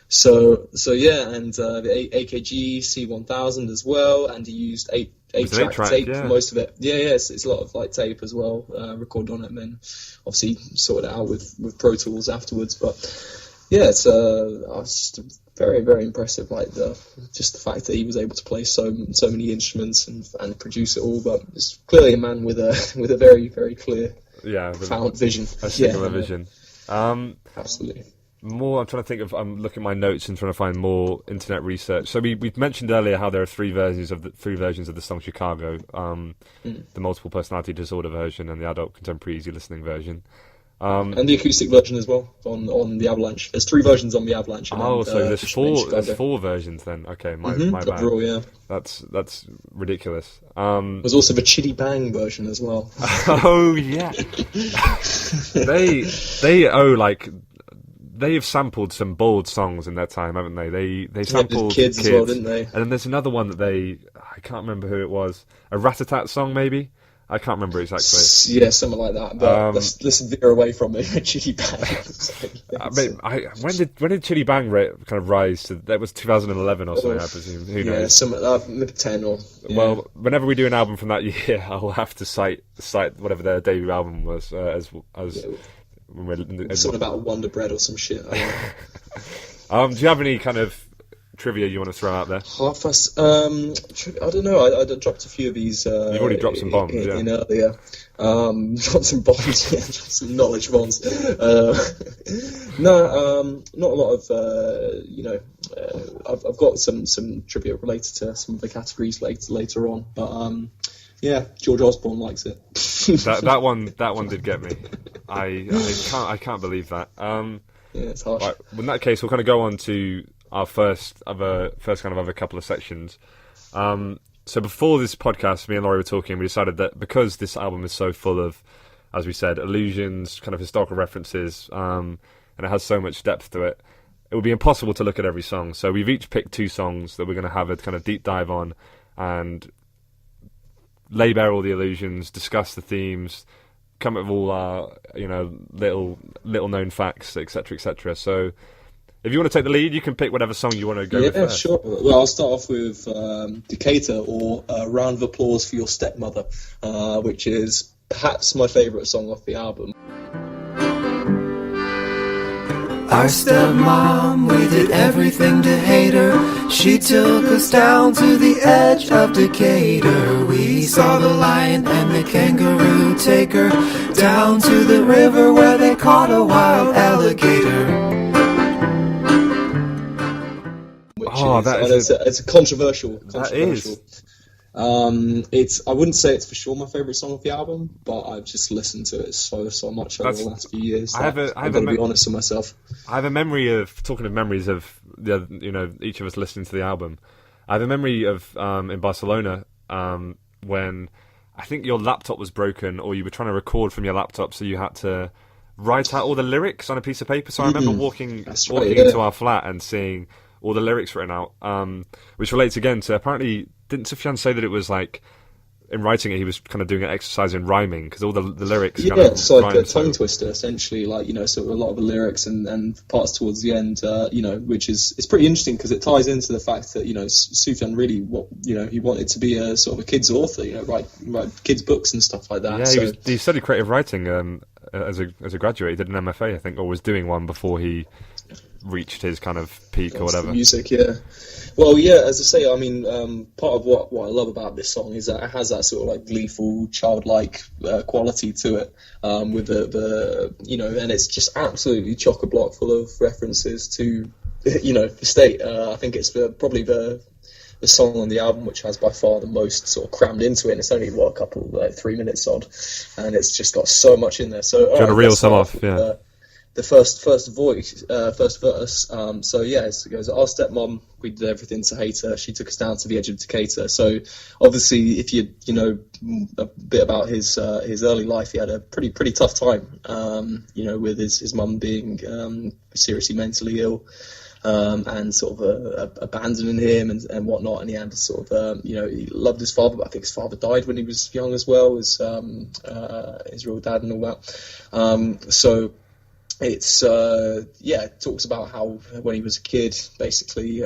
So yeah, and the AKG C1000 as well, and he used 8-track tape for most of it. Yeah, it's a lot of like tape as well, recorded on it, and then obviously sorted it out with Pro Tools afterwards. But yeah, it's just very, very impressive. Like the fact that he was able to play so many instruments and produce it all. But it's clearly a man with a very, very clear, profound vision. A singular vision. Absolutely. More, I'm trying to think of. I'm looking at my notes and trying to find more internet research. So we mentioned earlier how there are three versions of the song Chicago, the multiple personality disorder version and the adult contemporary easy listening version, and the acoustic version as well on the Avalanche. There's three versions on the Avalanche. So there's four versions then. Okay, my bad. Overall, yeah. That's ridiculous. There's also the Chitty Bang version as well. Oh yeah, they owe They have sampled some bold songs in their time, haven't they? They sampled kids as well, didn't they? And then there's another one that I can't remember who it was. A Rat-a-tat song, maybe? I can't remember exactly. Yeah, something like that. But let's veer away from it. Chitty Bang. When did Chitty Bang kind of rise to? That was 2011 or something, I presume. Who knows? Maybe 10 or. Yeah. Well, whenever we do an album from that year, I will have to cite whatever their debut album was as. Something about Wonder Bread or some shit. Do you have any kind of trivia you want to throw out there? I don't know. I dropped a few of these. You've already dropped some bombs, in earlier. Dropped some bombs, yeah, some knowledge bombs. No, not a lot of. I've got some trivia related to some of the categories later on, but yeah, George Osborne likes it. that one did get me. I can't believe that. Yeah, it's harsh. Right, in that case, we'll kind of go on to our first kind of other couple of sections. So before this podcast, me and Laurie were talking. We decided that because this album is so full of, as we said, allusions, kind of historical references, and it has so much depth to it, it would be impossible to look at every song. So we've each picked two songs that we're going to have a kind of deep dive on and lay bare all the allusions, discuss the themes, come up with all our little known facts, etc., etc. So if you want to take the lead, you can pick whatever song you want to go with first. Yeah, sure. Well, I'll start off with Decatur, or Round of Applause for Your Stepmother, which is perhaps my favourite song off the album. Our stepmom, we did everything to hate her. She took us down to the edge of Decatur. We saw the lion and the kangaroo take her down to the river where they caught a wild alligator. It's a controversial. That is. I wouldn't say it's for sure my favourite song of the album, but I've just listened to it so much over the last few years. I've got to be honest with myself. I have a memory of, talking of memories of each of us listening to the album. I have a memory of in Barcelona when I think your laptop was broken, or you were trying to record from your laptop, so you had to write out all the lyrics on a piece of paper. So I remember walking into our flat and seeing all the lyrics written out, which relates again to, apparently, didn't Sufjan say that it was like, in writing it, he was kind of doing an exercise in rhyming, because all the lyrics kind of it's like a tongue twister, essentially, so a lot of the lyrics and parts towards the end, which is pretty interesting, because it ties into the fact that, Sufjan really, he wanted to be a sort of a kid's author, write kids' books and stuff like that. Yeah, he studied creative writing as a graduate. He did an MFA, I think, or was doing one before he reached his kind of peak or whatever. Music, yeah. Well, yeah, as I say, I mean, part of what I love about this song is that it has that sort of like gleeful, childlike quality to it, with the and it's just absolutely chock-a-block full of references to, the state. I think it's probably the song on the album which has by far the most sort of crammed into it, and it's only, 3 minutes odd, and it's just got so much in there. So, trying to reel some off, yeah. The first verse. So yeah, it goes, our stepmom, we did everything to hate her. She took us down to the edge of Decatur. So obviously, if you know a bit about his early life, he had a pretty tough time. With his mum being seriously mentally ill, and sort of abandoning him and whatnot. And he had sort of he loved his father, but I think his father died when he was young as well, his real dad and all that. So it's it talks about how when he was a kid, basically,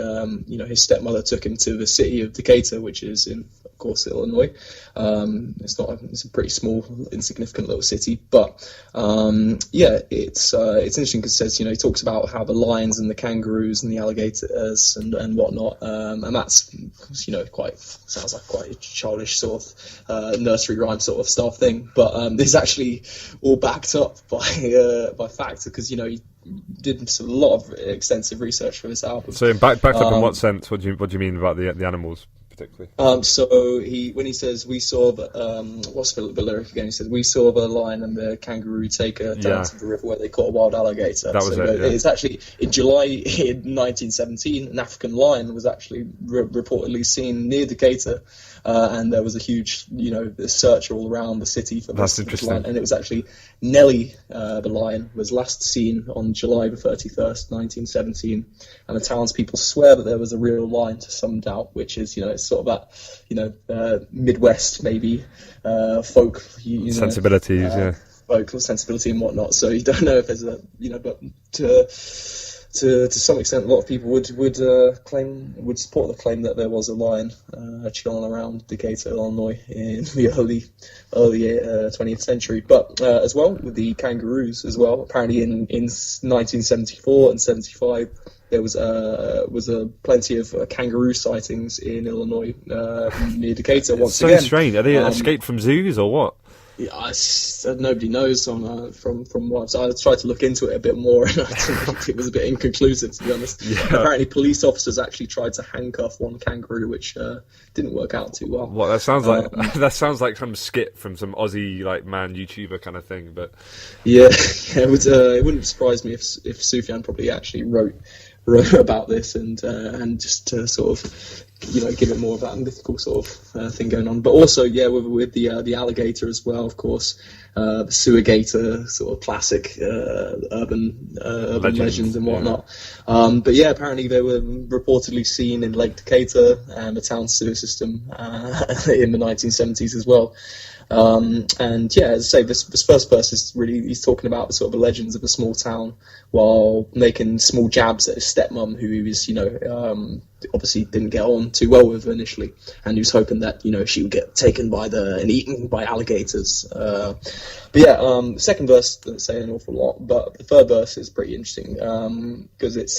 his stepmother took him to the city of Decatur, which is in course, Illinois. It's a pretty small, insignificant little city, but it's interesting because it says, he talks about how the lions and the kangaroos and the alligators and whatnot, and that's, sounds like quite a childish sort of nursery rhyme sort of style thing, but this is actually all backed up by fact, because he did a lot of extensive research for this album. So backed up in what sense? What do you mean about the animals particularly? So when he says we saw what's the lyric again? He says we saw the lion and the kangaroo take a down to the river where they caught a wild alligator. That was it. Yeah. It's actually in July in 1917, an African lion was actually reportedly seen near Decatur. And there was a huge, search all around the city for this lion. And it was actually Nellie, the lion, was last seen on July the 31st, 1917. And the townspeople swear that there was a real lion to some doubt, which is, it's sort of that, Midwest, maybe, folk, sensibilities, folk sensibility and whatnot. So you don't know if there's but to some extent, a lot of people would support the claim that there was a lion chilling around Decatur, Illinois, in the early 20th century. But as well with the kangaroos as well. Apparently, in 1974 and 75, there was plenty of kangaroo sightings in Illinois near Decatur. Once again, so strange. Are they escaped from zoos or what? Yeah, nobody knows from what I tried to look into it a bit more, and I think it was a bit inconclusive, to be honest. Yeah. Apparently, police officers actually tried to handcuff one kangaroo, which didn't work out too well. What that sounds like? That sounds like some skit from some Aussie man YouTuber kind of thing. But it wouldn't surprise me if Sufjan probably actually wrote about this and just to sort of give it more of that mythical sort of thing going on. But also with the alligator as well, of course, the sewer gator, sort of classic urban legends and whatnot. But apparently they were reportedly seen in Lake Decatur and the town sewer system in the 1970s as well. As I say, this first verse is really, he's talking about the sort of the legends of a small town while making small jabs at his stepmom, who he was, obviously didn't get on too well with initially, and he was hoping that, she would get taken and eaten by alligators. The second verse doesn't say an awful lot, but the third verse is pretty interesting, because it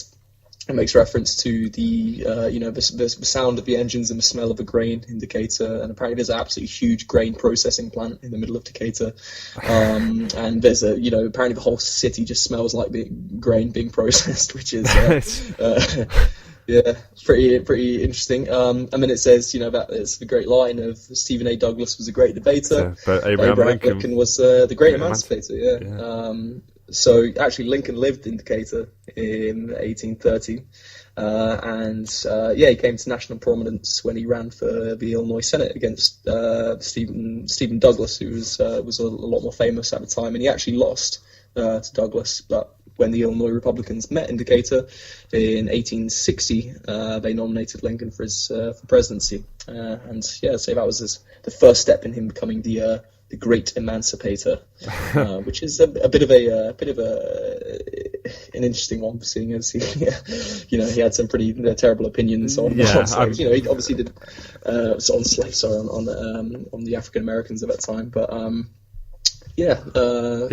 makes reference to the the sound of the engines and the smell of the grain in Decatur, and apparently there's an absolutely huge grain processing plant in the middle of Decatur, and there's apparently the whole city just smells like the grain being processed, which is pretty interesting. And then it says that it's the great line of Stephen A. Douglas was a great debater, but Abraham Lincoln was the great emancipator. So actually, Lincoln lived in Decatur in 1830, he came to national prominence when he ran for the Illinois Senate against Stephen Douglas, who was a lot more famous at the time, and he actually lost to Douglas. But when the Illinois Republicans met in Decatur in 1860, they nominated Lincoln for his presidency, so that was the first step in him becoming the great emancipator, which is a bit of an interesting one, seeing as he had some pretty terrible opinions on he obviously did on slaves, on the African Americans at that time, but he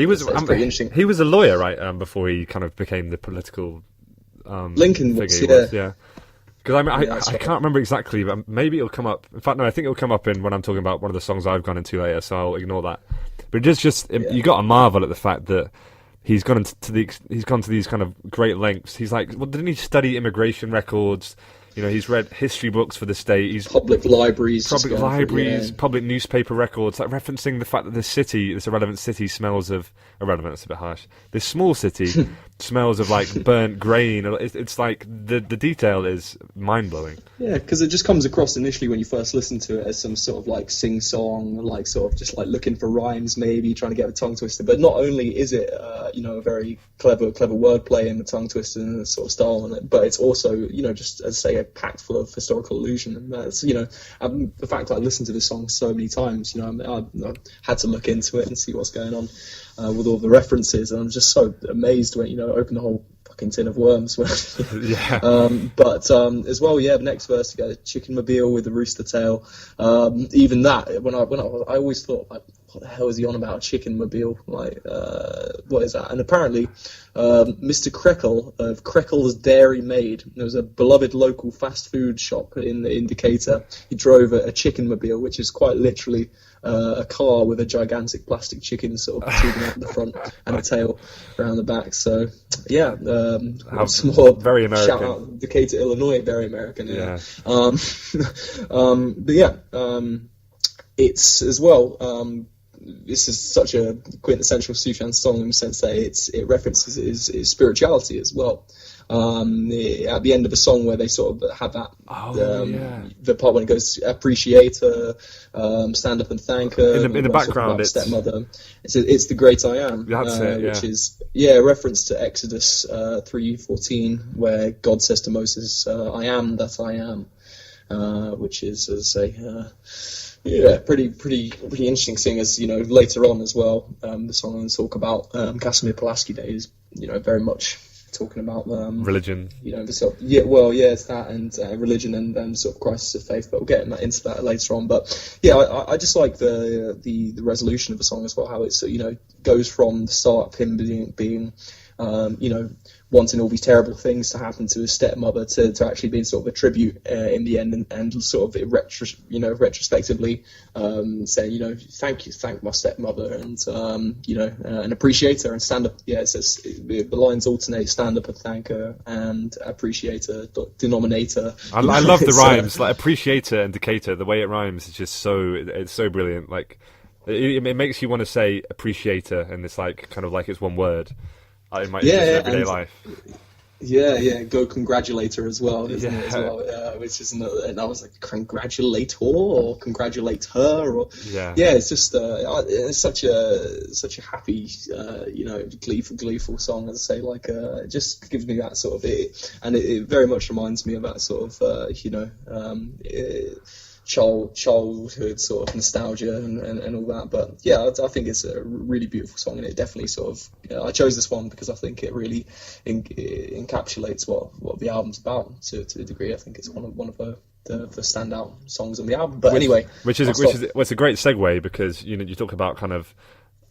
was pretty interesting. He was a lawyer, right? Before he kind of became the political Lincoln was, Because I can't remember exactly, but maybe it'll come up. In fact, no, I think it'll come up when I'm talking about one of the songs I've gone into later, so I'll ignore that. But you got to marvel at the fact that he's gone to these kind of great lengths. He's like, well, didn't he study immigration records? He's read history books for the state. He's public libraries, public newspaper records, like referencing the fact that this irrelevant city smells of irrelevant. That's a bit harsh. This small city smells of like burnt grain. It's like the detail is mind blowing. Yeah, because it just comes across initially when you first listen to it as some sort of like sing song, like sort of just like looking for rhymes, maybe trying to get a tongue twister. But not only is it a very clever wordplay in the tongue twister and the sort of style, but it's also just as I say, packed full of historical allusion, and that's the fact that I listened to this song so many times, I had to look into it and see what's going on with all the references, and I'm just so amazed when open the whole fucking tin of worms. Yeah. But as well, the next verse, you got a chicken mobile with a rooster tail. Even that, when I always thought, like, what the hell is he on about? Chicken mobile? Like, what is that? And apparently, Mr. Krekel of Krekel's Dairy Made, there was a beloved local fast food shop in the Indicator. He drove a chicken mobile, which is quite literally a car with a gigantic plastic chicken sort of protruding out the front and a tail around the back. So, yeah, some more very American. Shout out Decatur, Illinois, very American. Yeah. It's as well. This is such a quintessential Sufjan song in the sense that it references his spirituality as well. At the end of the song where they sort of have that, the part when it goes appreciate her, stand up and thank her. In the background, it's stepmother. It's the great I am, that's it, which is a reference to Exodus 3:14, where God says to Moses, "I am that I am," which is, as I say, pretty interesting thing. As you know, later on as well, the song will talk about Casimir Pulaski days. Very much talking about religion. It's that and religion and sort of crisis of faith. But we'll get into that later on. But I just like the resolution of the song as well. How it's goes from the start of him being wanting all these terrible things to happen to his stepmother to actually being sort of a tribute in the end and sort of retrospectively saying thank my stepmother and and appreciate her and stand up. It says the lines alternate: stand up and thank her and appreciate her, denominator. I love the rhymes, like appreciator and Decatur. The way it rhymes is just so brilliant. Like it makes you want to say appreciator, and it's like kind of like it's one word. In my everyday life. Go congratulate her as well, isn't it? As well, which is another, and I was like, congratulator or congratulate her, or it's just it's such a happy, gleeful song. As I say, like it just gives me that sort of and it very much reminds me of that sort of childhood sort of nostalgia and all that. But I think it's a really beautiful song, and it definitely sort of I chose this one because I think it really encapsulates what the album's about to a degree. I think it's one of the standout songs on the album. But anyway, it's a great segue because you talk about kind of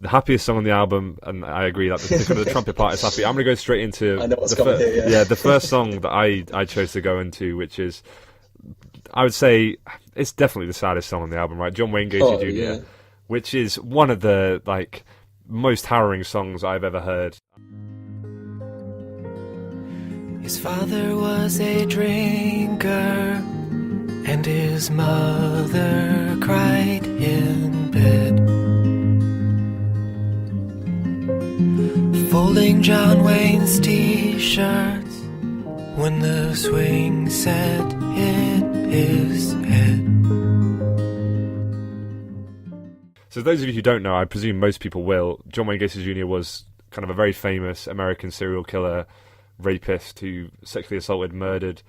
the happiest song on the album, and I agree that the trumpet part is happy. I'm going to go straight into the first song that I chose to go into, which is, I would say, it's definitely the saddest song on the album, right? John Wayne Gacy Jr., which is one of the most harrowing songs I've ever heard. His father was a drinker, and his mother cried in bed. Folding John Wayne's t-shirts when the swing set hit his head. So those of you who don't know, I presume most people will, John Wayne Gacy Jr. was kind of a very famous American serial killer, rapist who sexually assaulted, murdered,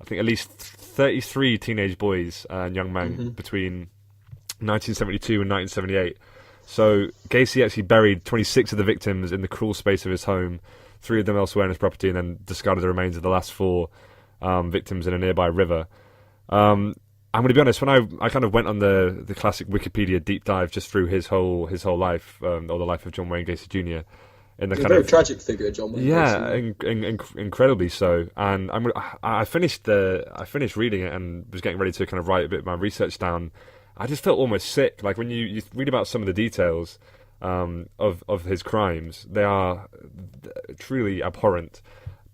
I think at least 33 teenage boys and young men between 1972 and 1978. So Gacy actually buried 26 of the victims in the crawl space of his home, 3 of them elsewhere in his property, and then discarded the remains of the last 4 victims in a nearby river. I'm going to be honest, when I kind of went on the classic Wikipedia deep dive just through his whole life, or the life of John Wayne Gacy Jr. He's a very tragic figure, John Wayne. Incredibly so. And I finished reading it and was getting ready to kind of write a bit of my research down. I just felt almost sick. Like when you read about some of the details of his crimes, they are truly abhorrent.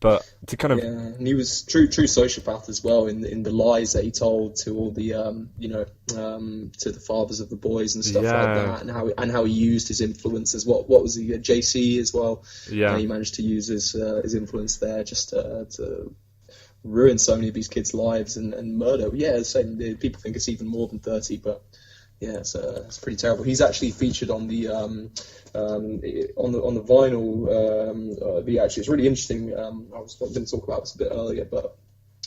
But to kind of and he was true sociopath as well in the lies that he told to all the to the fathers of the boys and stuff like that, and how he used his influence as what was he, JC as well. He managed to use his influence there just to ruin so many of these kids' lives and murder. Same. People think it's even more than 30, but it's pretty terrible. He's actually featured on the vinyl. It's really interesting. I was going to talk about this a bit earlier, but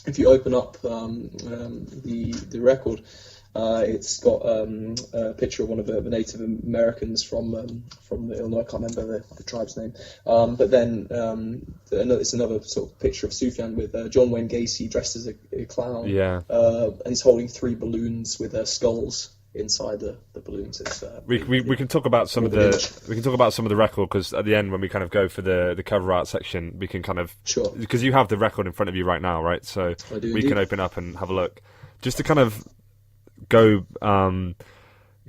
if you open up the record, It's got a picture of one of the Native Americans from the Illinois. I can't remember the tribe's name. But then it's another sort of picture of Sufjan with John Wayne Gacy dressed as a clown. Yeah. And he's holding 3 balloons with skulls inside the balloons. It's, we can talk about some of the record, because at the end when we kind of go for the cover art section, we can kind of, sure, because you have the record in front of you right now, right? So we can open up and have a look, just to kind of go kind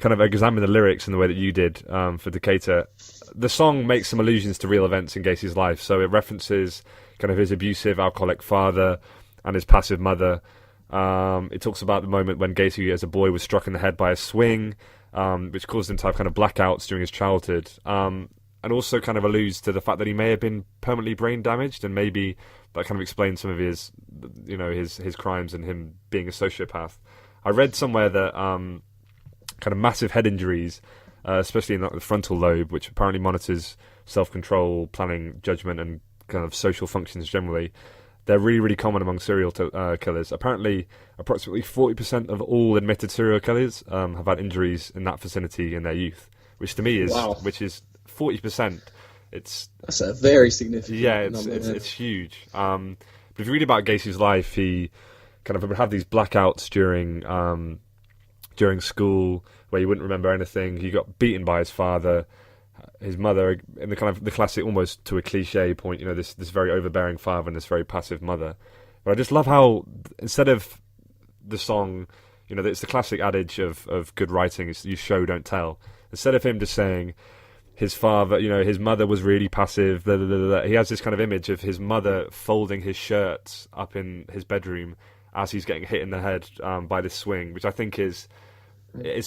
of examine the lyrics in the way that you did for Decatur. The song makes some allusions to real events in Gacy's life, so it references kind of his abusive alcoholic father and his passive mother. It talks about the moment when Gacy as a boy was struck in the head by a swing, which caused him to have kind of blackouts during his childhood, and also kind of alludes to the fact that he may have been permanently brain damaged, and maybe that kind of explains some of his crimes and him being a sociopath. I read somewhere that kind of massive head injuries, especially in the frontal lobe, which apparently monitors self-control, planning, judgment, and kind of social functions generally, they're really, really common among serial killers. Apparently, approximately 40% of all admitted serial killers have had injuries in that vicinity in their youth, which to me is, wow, which is 40%. That's a very significant number. It's huge. But if you read about Gacy's life, he kind of would have these blackouts during school where he wouldn't remember anything. He got beaten by his father. His mother, in the kind of the classic, almost to a cliche point, this very overbearing father and this very passive mother. But I just love how, instead of the song, it's the classic adage of good writing is you show, don't tell. Instead of him just saying his father, his mother was really passive, blah, blah, blah, blah, he has this kind of image of his mother folding his shirts up in his bedroom as he's getting hit in the head by this swing, which I think it's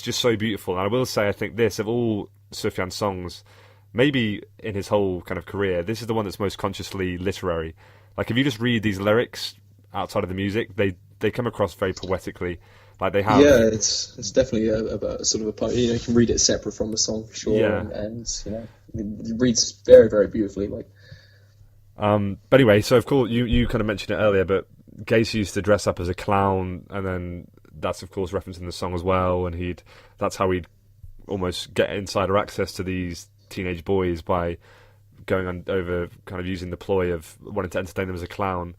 just so beautiful. And I will say, I think this, of all Sufjan's songs, maybe in his whole kind of career, this is the one that's most consciously literary. Like, if you just read these lyrics outside of the music, they come across very poetically. Like, they have... Yeah, it's definitely a sort of a poem. You can read it separate from the song, for sure. Yeah. And it reads very, very beautifully. Like, but anyway, so of course, you kind of mentioned it earlier, but Gacy used to dress up as a clown, and then that's, of course, referenced in the song as well, and that's how he'd almost get insider access to these teenage boys, by going on over kind of using the ploy of wanting to entertain them as a clown.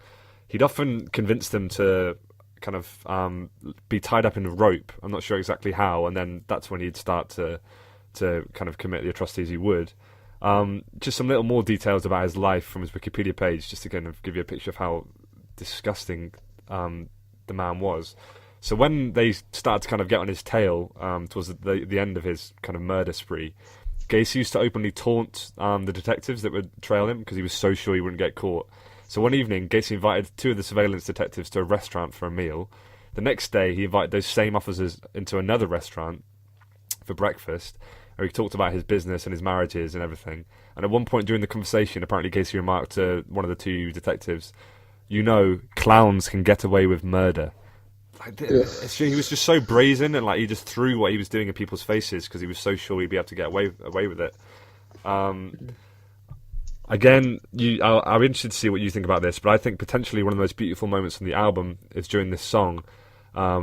He'd often convince them to kind of be tied up in a rope. I'm not sure exactly how, and then that's when he'd start to kind of commit the atrocities he would. Just some little more details about his life from his Wikipedia page, just to kind of give you a picture of how disgusting the man was. So when they started to kind of get on his tail towards the end of his kind of murder spree, Gacy used to openly taunt the detectives that would trail him, because he was so sure he wouldn't get caught. So one evening, Gacy invited 2 of the surveillance detectives to a restaurant for a meal. The next day, he invited those same officers into another restaurant for breakfast, where he talked about his business and his marriages and everything. And at one point during the conversation, apparently Gacy remarked to one of the 2 detectives, clowns can get away with murder. He was just so brazen, and he just threw what he was doing in people's faces because he was so sure he'd be able to get away with it. Again, I'm interested to see what you think about this, but I think potentially one of the most beautiful moments on the album is during this song. At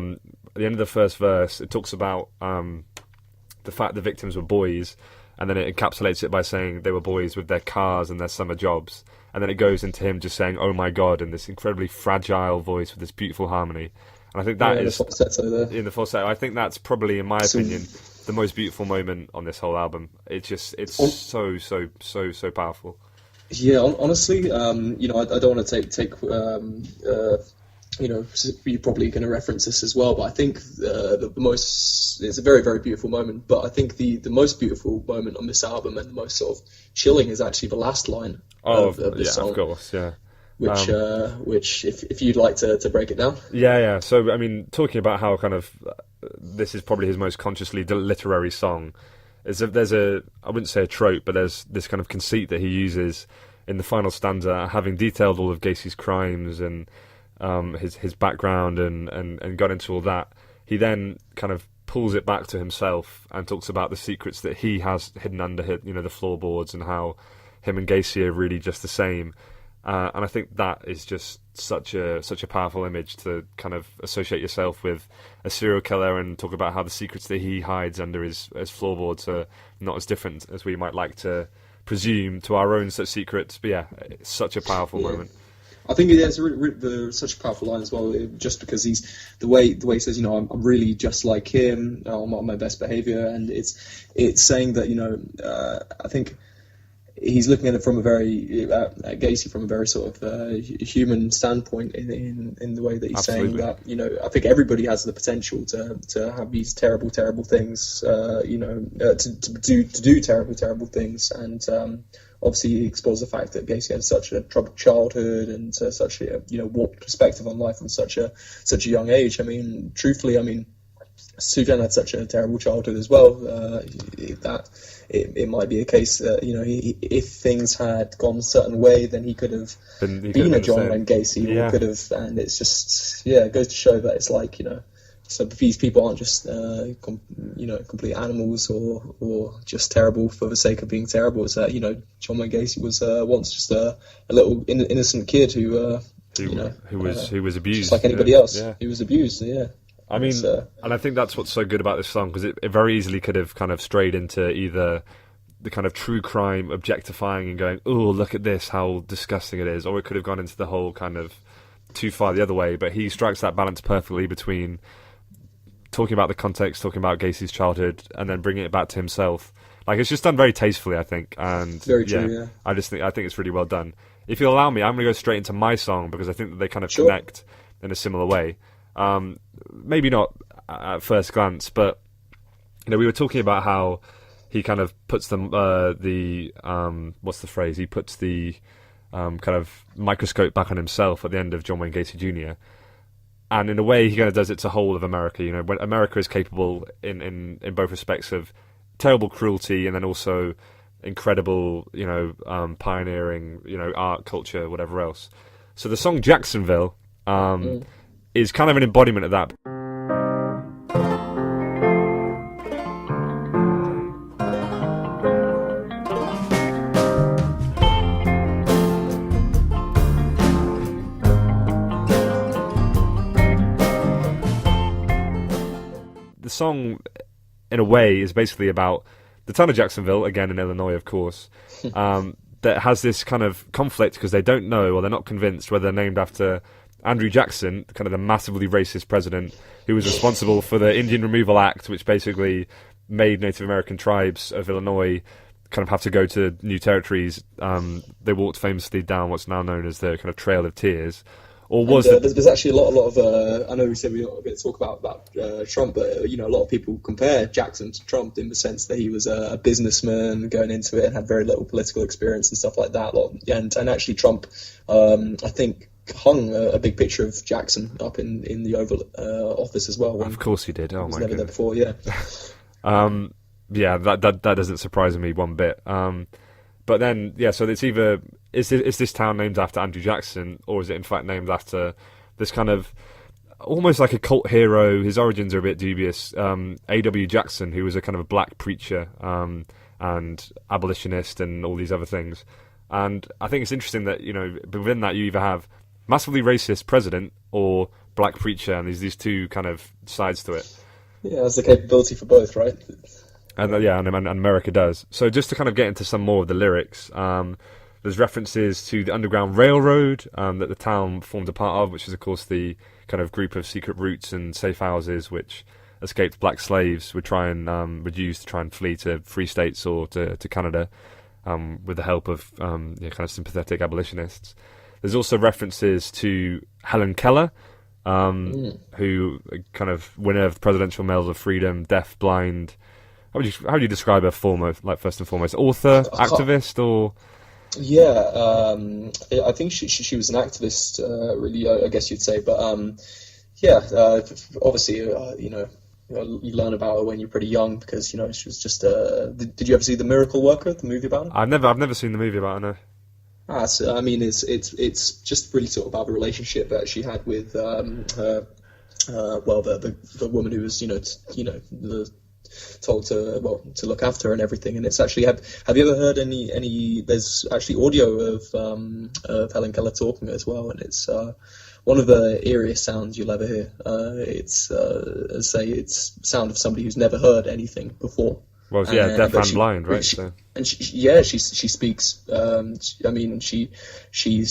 the end of the first verse, it talks about the fact the victims were boys, and then it encapsulates it by saying they were boys with their cars and their summer jobs. And then it goes into him just saying, "Oh my God," in this incredibly fragile voice with this beautiful harmony. And I think that is in the falsetto. I think that's probably, in my opinion, the most beautiful moment on this whole album. It's so powerful. Yeah, honestly, I don't want to take you're probably going to reference this as well, but I think the most, it's a very, very beautiful moment, but I think the most beautiful moment on this album, and the most sort of chilling, is actually the last line of the song. Of course, yeah. Which if you'd like to break it down. Yeah. So, I mean, talking about how kind of this is probably his most consciously literary song, there's I wouldn't say a trope, but there's this kind of conceit that he uses in the final stanza, having detailed all of Gacy's crimes and his background and got into all that. He then kind of pulls it back to himself and talks about the secrets that he has hidden under the floorboards, and how him and Gacy are really just the same. And I think that is just such a powerful image to kind of associate yourself with a serial killer and talk about how the secrets that he hides under his floorboards are not as different as we might like to presume to our own such secrets. But yeah, it's such a powerful moment. I think it's such a powerful line as well, just because he's the way he says, I'm really just like him, I'm on my best behaviour, and it's saying that, I think he's looking at it from a very at Gacy from a very sort of human standpoint in the way that he's Absolutely. saying that I think everybody has the potential to have these terrible things, to do terrible things, and obviously he explores the fact that Gacy had such a troubled childhood and such a warped perspective on life from such a young age. I mean, truthfully, Sufjan had such a terrible childhood as well, that it might be a case that if things had gone a certain way, then he could have been a John Wayne Gacy, or could have, and it's just it goes to show that it's like so these people aren't just complete animals or just terrible for the sake of being terrible. It's that John Wayne Gacy was once just a little innocent kid who was abused, just like anybody else. Yeah. He was abused. Yeah. I mean, and I think that's what's so good about this song, because it very easily could have kind of strayed into either the kind of true crime objectifying and going, oh, look at this, how disgusting it is, or it could have gone into the whole kind of too far the other way. But he strikes that balance perfectly between talking about the context, talking about Gacy's childhood, and then bringing it back to himself. Like, it's just done very tastefully, I think. And very true, yeah. I think it's really well done. If you'll allow me, I'm going to go straight into my song, because I think that they kind of connect in a similar way. Maybe not at first glance, but we were talking about how he kind of puts what's the phrase? He puts the kind of microscope back on himself at the end of John Wayne Gacy Jr. And in a way, he kind of does it to whole of America. When America is capable in both respects of terrible cruelty and then also incredible, pioneering, art, culture, whatever else. So the song Jacksonville is kind of an embodiment of that. The song, in a way, is basically about the town of Jacksonville, again in Illinois, of course, that has this kind of conflict because they don't know, or they're not convinced, whether they're named after Andrew Jackson, kind of the massively racist president who was responsible for the Indian Removal Act, which basically made Native American tribes of Illinois kind of have to go to new territories. They walked famously down what's now known as the kind of Trail of Tears. Or was there's actually a lot of I know we said we don't get to talk about Trump, but a lot of people compare Jackson to Trump in the sense that he was a businessman going into it and had very little political experience and stuff like that. And actually Trump, I think, hung a big picture of Jackson up in the Oval Office as well. Of course he did. Oh my goodness. Never there before, yeah. Yeah, that doesn't surprise me one bit. But then, yeah, so it's either is this town named after Andrew Jackson, or is it in fact named after this kind of almost like a cult hero? His origins are a bit dubious. A.W. Jackson, who was a kind of a black preacher and abolitionist and all these other things. And I think it's interesting that within that you either have massively racist president or black preacher, and there's these two kind of sides to it. Yeah, there's the capability for both, right? And and America does. So just to kind of get into some more of the lyrics, there's references to the Underground Railroad that the town formed a part of, which is of course the kind of group of secret routes and safe houses which escaped black slaves would would use to try and flee to free states or to Canada with the help of kind of sympathetic abolitionists. There's also references to Helen Keller, who kind of winner of the Presidential Medal of Freedom, deaf, blind. How would you describe her first and foremost? Author, activist, or? Yeah, I think she was an activist, really, I guess you'd say. But obviously, you learn about her when you're pretty young because she was just. Did you ever see The Miracle Worker, the movie about her? I've never seen the movie about her. No. So, I mean, it's just really sort of about the relationship that she had with the woman who was the told to look after her and everything. And it's actually, have you ever heard any? There's actually audio of Helen Keller talking as well, and it's one of the eeriest sounds you'll ever hear. It's it's sound of somebody who's never heard anything before. Well, yeah, deaf and blind, right? She speaks. She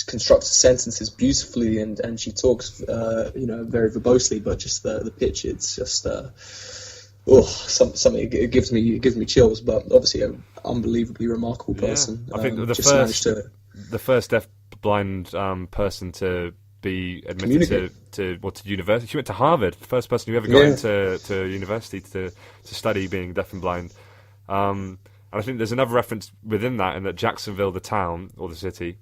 constructs sentences beautifully, and she talks, very verbosely. But just the pitch, it's just something. It gives me chills. But obviously, an unbelievably remarkable person. I think the first deaf blind person to be admitted to university. She went to Harvard, the first person who ever got into university to study being deaf and blind. And I think there's another reference within that, in that Jacksonville, the town or the city,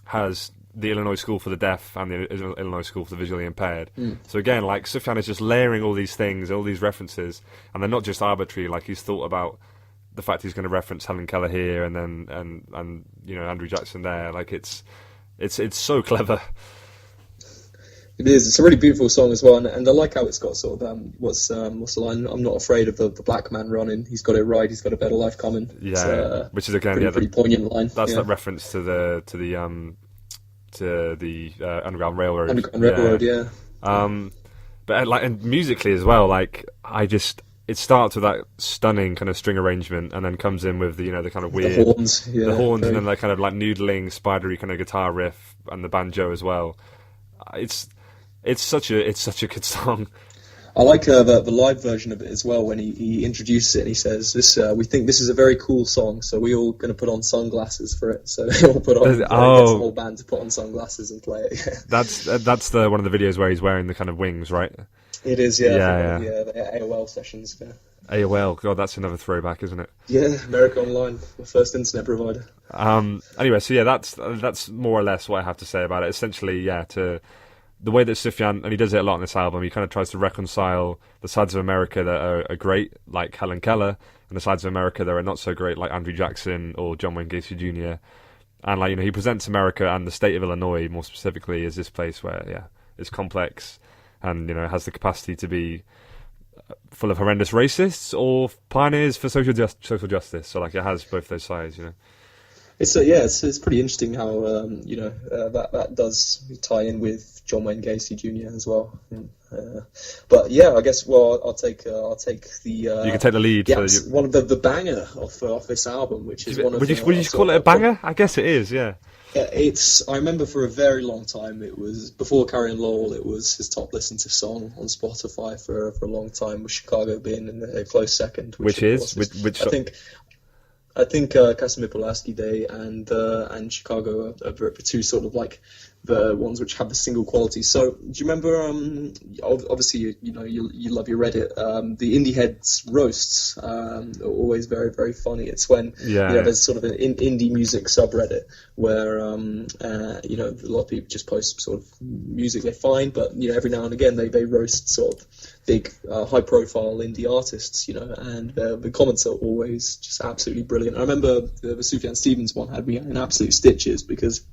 has the Illinois School for the Deaf and the Illinois School for the Visually Impaired. So again, like, Sufjan is just layering all these things, all these references, and they're not just arbitrary. Like, he's thought about the fact he's going to reference Helen Keller here and then and Andrew Jackson there. Like, it's so clever. It is. It's a really beautiful song as well, and I like how it's got sort of what's the line? I'm not afraid of the black man running. He's got it right. He's got a better life coming. Yeah, which is again pretty poignant line. That's that reference to the Underground Railroad. Underground Railroad, yeah. But and musically as well, like, it starts with that stunning kind of string arrangement, and then comes in with the kind of weird the horns, and then that kind of like noodling, spidery kind of guitar riff, and the banjo as well. It's such a good song. I like the live version of it as well, when he introduces it and he says, "This we think this is a very cool song, so we're all going to put on sunglasses for it." So they all put on gets the whole band to put on sunglasses and play it. That's the one of the videos where he's wearing the kind of wings, right? It is, yeah. The AOL sessions. Yeah. AOL, God, that's another throwback, isn't it? Yeah, America Online, the first internet provider. Anyway, so yeah, that's more or less what I have to say about it. Essentially, to the way that Sufjan, and he does it a lot on this album, he kind of tries to reconcile the sides of America that are great, like Helen Keller, and the sides of America that are not so great, like Andrew Jackson or John Wayne Gacy Jr. And he presents America and the state of Illinois more specifically as this place where it's complex and has the capacity to be full of horrendous racists or pioneers for social justice. So like, it has both those sides. It's pretty interesting how that does tie in with John Wayne Gacy Jr. as well. But yeah, I guess I'll take the. You can take the lead. One of the banger off this album, which is one of. Would you just call it a banger? I guess it is. Yeah. I remember for a very long time, it was before Carrie and Lowell, it was his top listened to song on Spotify for a long time, with Chicago being in a close second. Which I think Casimir Pulaski Day and Chicago are two sort of like the ones which have the single quality. So do you remember? Obviously, you love your Reddit. The Indie Heads roasts are always very, very funny. It's when there's sort of an indie music subreddit where a lot of people just post sort of music they find, but every now and again they roast sort of big high profile indie artists, and the comments are always just absolutely brilliant. I remember the Sufjan Stevens one had me in absolute stitches because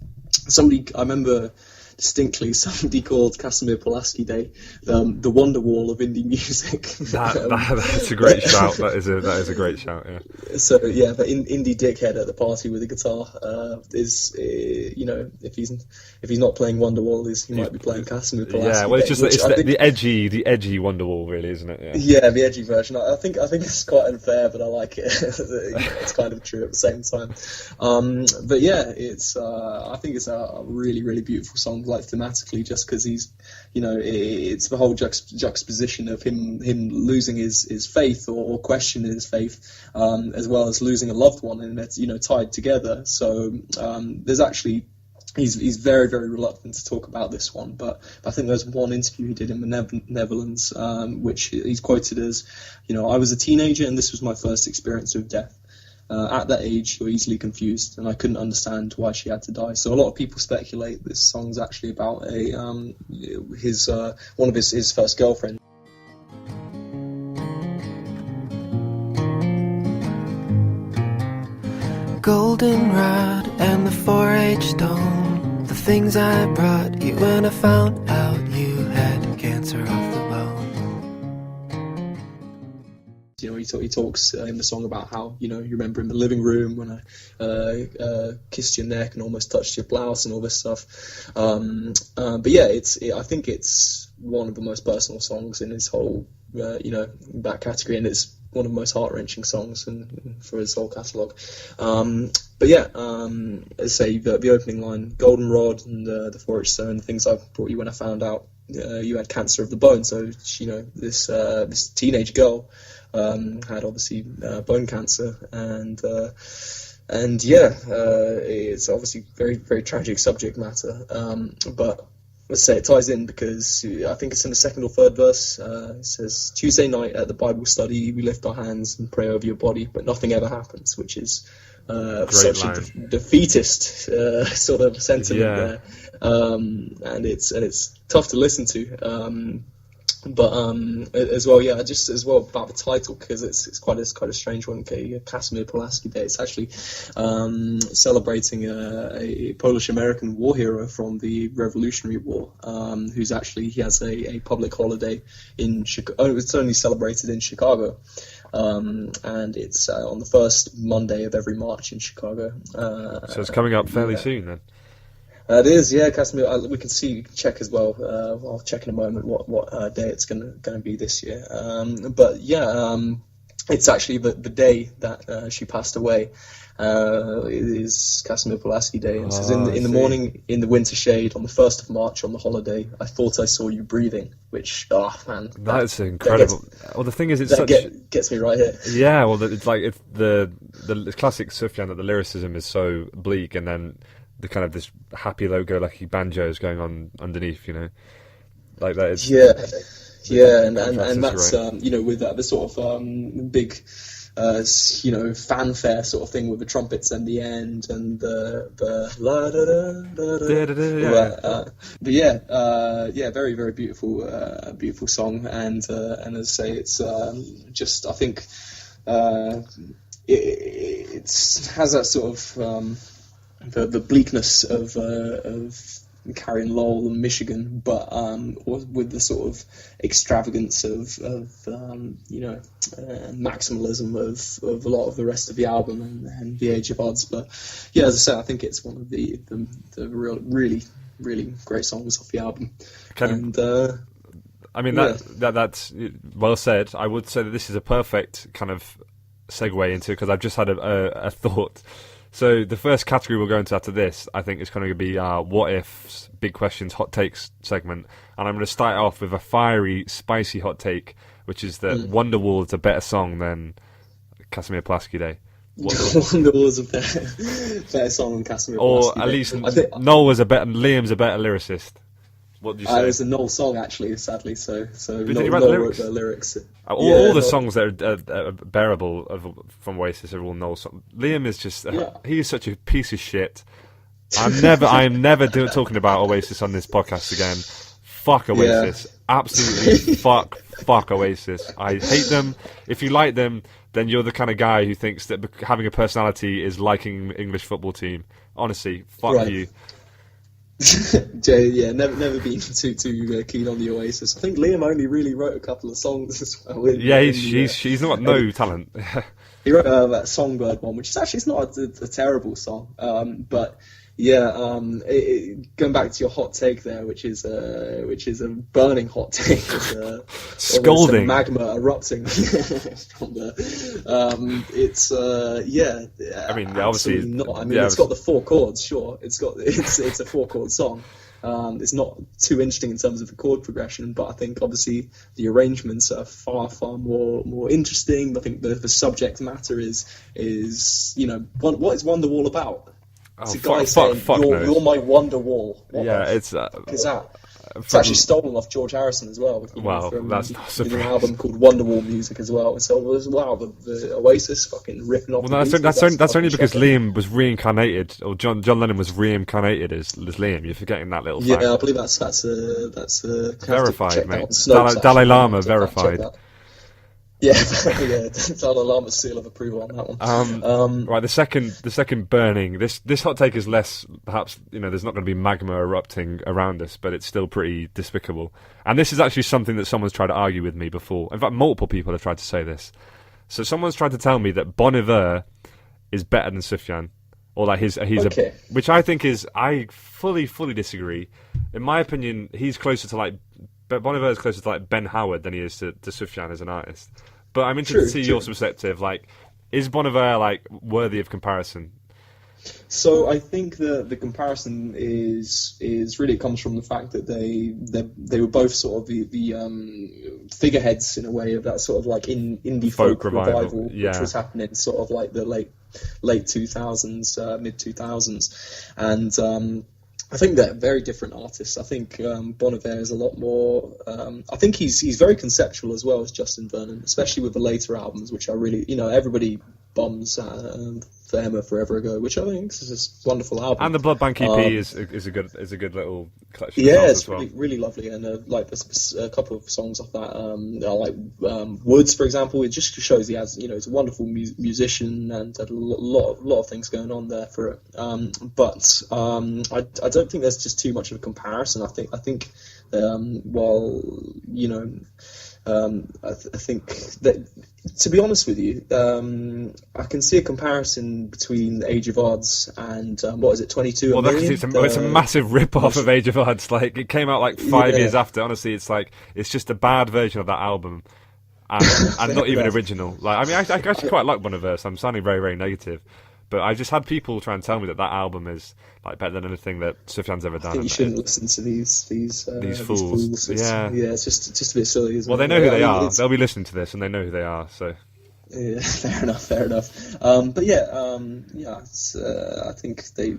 I remember distinctly somebody called Casimir Pulaski Day the Wonderwall of indie music. That's a great shout. That is a great shout. Yeah. So yeah, the indie dickhead at the party with a guitar is if he's not playing Wonderwall, he might be playing Casimir Pulaski. Yeah, well, it's the edgy Wonderwall, really, isn't it? Yeah, the edgy version. I think it's quite unfair, but I like it. It's kind of true at the same time. But yeah, I think it's a really, really beautiful song. Like thematically, just because he's, it's the whole juxtaposition of him losing his faith or questioning his faith, as well as losing a loved one, and that's tied together. So there's actually he's very, very reluctant to talk about this one, but I think there's one interview he did in the Netherlands, which he's quoted as, I was a teenager and this was my first experience with death. At that age, you're easily confused, and I couldn't understand why she had to die. So a lot of people speculate this song's actually about one of his first girlfriends. Goldenrod and the 4-H stone, the things I brought you when I found out you had cancer of the bone. he talks in the song about how, you remember in the living room when I kissed your neck and almost touched your blouse and all this stuff. But yeah, I think it's one of the most personal songs in his whole, that category, and it's one of the most heart-wrenching songs for his whole catalogue. But yeah, as I say, the opening line, goldenrod and the 4-inch stone, things I brought you when I found out you had cancer of the bone. So, this teenage girl had obviously bone cancer, and it's obviously very, very tragic subject matter. But let's say it ties in because I think it's in the second or third verse. It says, Tuesday night at the Bible study, we lift our hands and pray over your body, but nothing ever happens, which is such a defeatist sort of sentiment there. And it's tough to listen to. But as well, just as well about the title, because it's quite a strange one. Casimir Pulaski Day. It's actually celebrating a Polish American war hero from the Revolutionary War, he has a public holiday in Chicago. Oh, it's only celebrated in Chicago, and it's on the first Monday of every March in Chicago. So it's coming up fairly soon then. It is, yeah, Casimir. We can check as well. I'll check in a moment what day it's going to be this year. But yeah, it's actually the day that she passed away. It is Casimir Pulaski Day. And it says, in the morning, in the winter shade, on the 1st of March, on the holiday, I thought I saw you breathing. Which, man, that's incredible. Well, the thing is, gets me right here. Yeah, well, it's like the classic Sufjan, that the lyricism is so bleak, and then the kind of this happy logo-lucky banjos going on underneath, like that is and that's right. With the sort of big fanfare sort of thing with the trumpets and the end and the la da da da. But very, very beautiful song, and as I say, it's just, I think it has that sort of the bleakness of Carrie Lowell and Michigan, but with the sort of extravagance of maximalism of a lot of the rest of the album and the Age of Odds. But yeah, as I said, I think it's one of the really, really great songs off the album. That's well said. I would say that this is a perfect kind of segue into, because I've just had a thought. So the first category we'll go into after this, I think, is going to be our What Ifs, Big Questions, Hot Takes segment. And I'm going to start off with a fiery, spicy hot take, which is that Wonderwall is a better song than Casimir Pulaski Day. Wonderwall is a better song than Casimir Pulaski Day. Or at least Liam's a better lyricist. What did you say? It was a Noel song, actually, sadly. So Noel wrote the lyrics. All the songs that are bearable from Oasis are all Noel songs. Liam is just he is such a piece of shit. I am never talking about Oasis on this podcast again. Fuck Oasis. Absolutely fuck Oasis. I hate them. If you like them, then you're the kind of guy who thinks that having a personality is liking an English football team. Honestly, fuck you. Jay, never been too keen on the Oasis. I think Liam only really wrote a couple of songs as well. He's not no talent. He wrote that Songbird one, which is actually not a terrible song. But yeah, going back to your hot take there, which is a burning hot take, scalding magma erupting from the. It's I mean, obviously not. I mean, it's got the 4 chords. Sure, it's a 4-chord song. It's not too interesting in terms of the chord progression, but I think obviously the arrangements are far more interesting. I think the subject matter is what is Wonderwall about? It's a guy saying, you're my Wonderwall. It's that? It's actually stolen off George Harrison as well. From that's not surprising. An album called Wonderwall Music as well. So the Oasis fucking ripping off. Well, that's only because Liam was reincarnated, or John Lennon was reincarnated as Liam. You're forgetting that little fact. Yeah, I believe that's verified, mate. Dalai Lama verified. Yeah, Dalai Lama's seal of approval on that one. Right, the second burning. This hot take is less, perhaps, there's not going to be magma erupting around us, but it's still pretty despicable. And this is actually something that someone's tried to argue with me before. In fact, multiple people have tried to say this. So someone's tried to tell me that Bon Iver is better than Sufjan, or that which I think is, I fully disagree. In my opinion, he's closer to like, Bon Iver is closer to like Ben Howard than he is to Sufjan as an artist. But I'm interested to see your perspective. Like, is Bon Iver like worthy of comparison? So I think the comparison is really comes from the fact that they were both sort of the figureheads in a way of that sort of like indie folk revival, which was happening sort of like the late 2000s, mid 2000s, and I think they're very different artists. I think Bon Iver is a lot more. I think he's very conceptual as well as Justin Vernon, especially with the later albums, which I really, everybody bums Thelma Forever Ago, which I think is a wonderful album. And the Blood Bank EP is a good little collection. Yeah, it's as well. Really lovely, and like there's a couple of songs off that, like Woods, for example. It just shows he has, he's a wonderful musician and had a lot of things going on there for it. But I don't think there's just too much of a comparison. I think while I think that, to be honest with you, I can see a comparison between Age of Odds and what is it, 22? Well, it's a massive rip-off of Age of Odds. Like, it came out like 5 years after. Honestly, it's just a bad version of that album, and not even original. Like, I mean, I actually quite like Bon Iver. So I'm sounding very, very negative. But I just had people try and tell me that album is like better than anything that Sufjan's ever done. I think you shouldn't listen to these fools. Yeah, it's just a bit silly. Well, they know who they are. They'll be listening to this, and they know who they are. So yeah, fair enough. But I think they,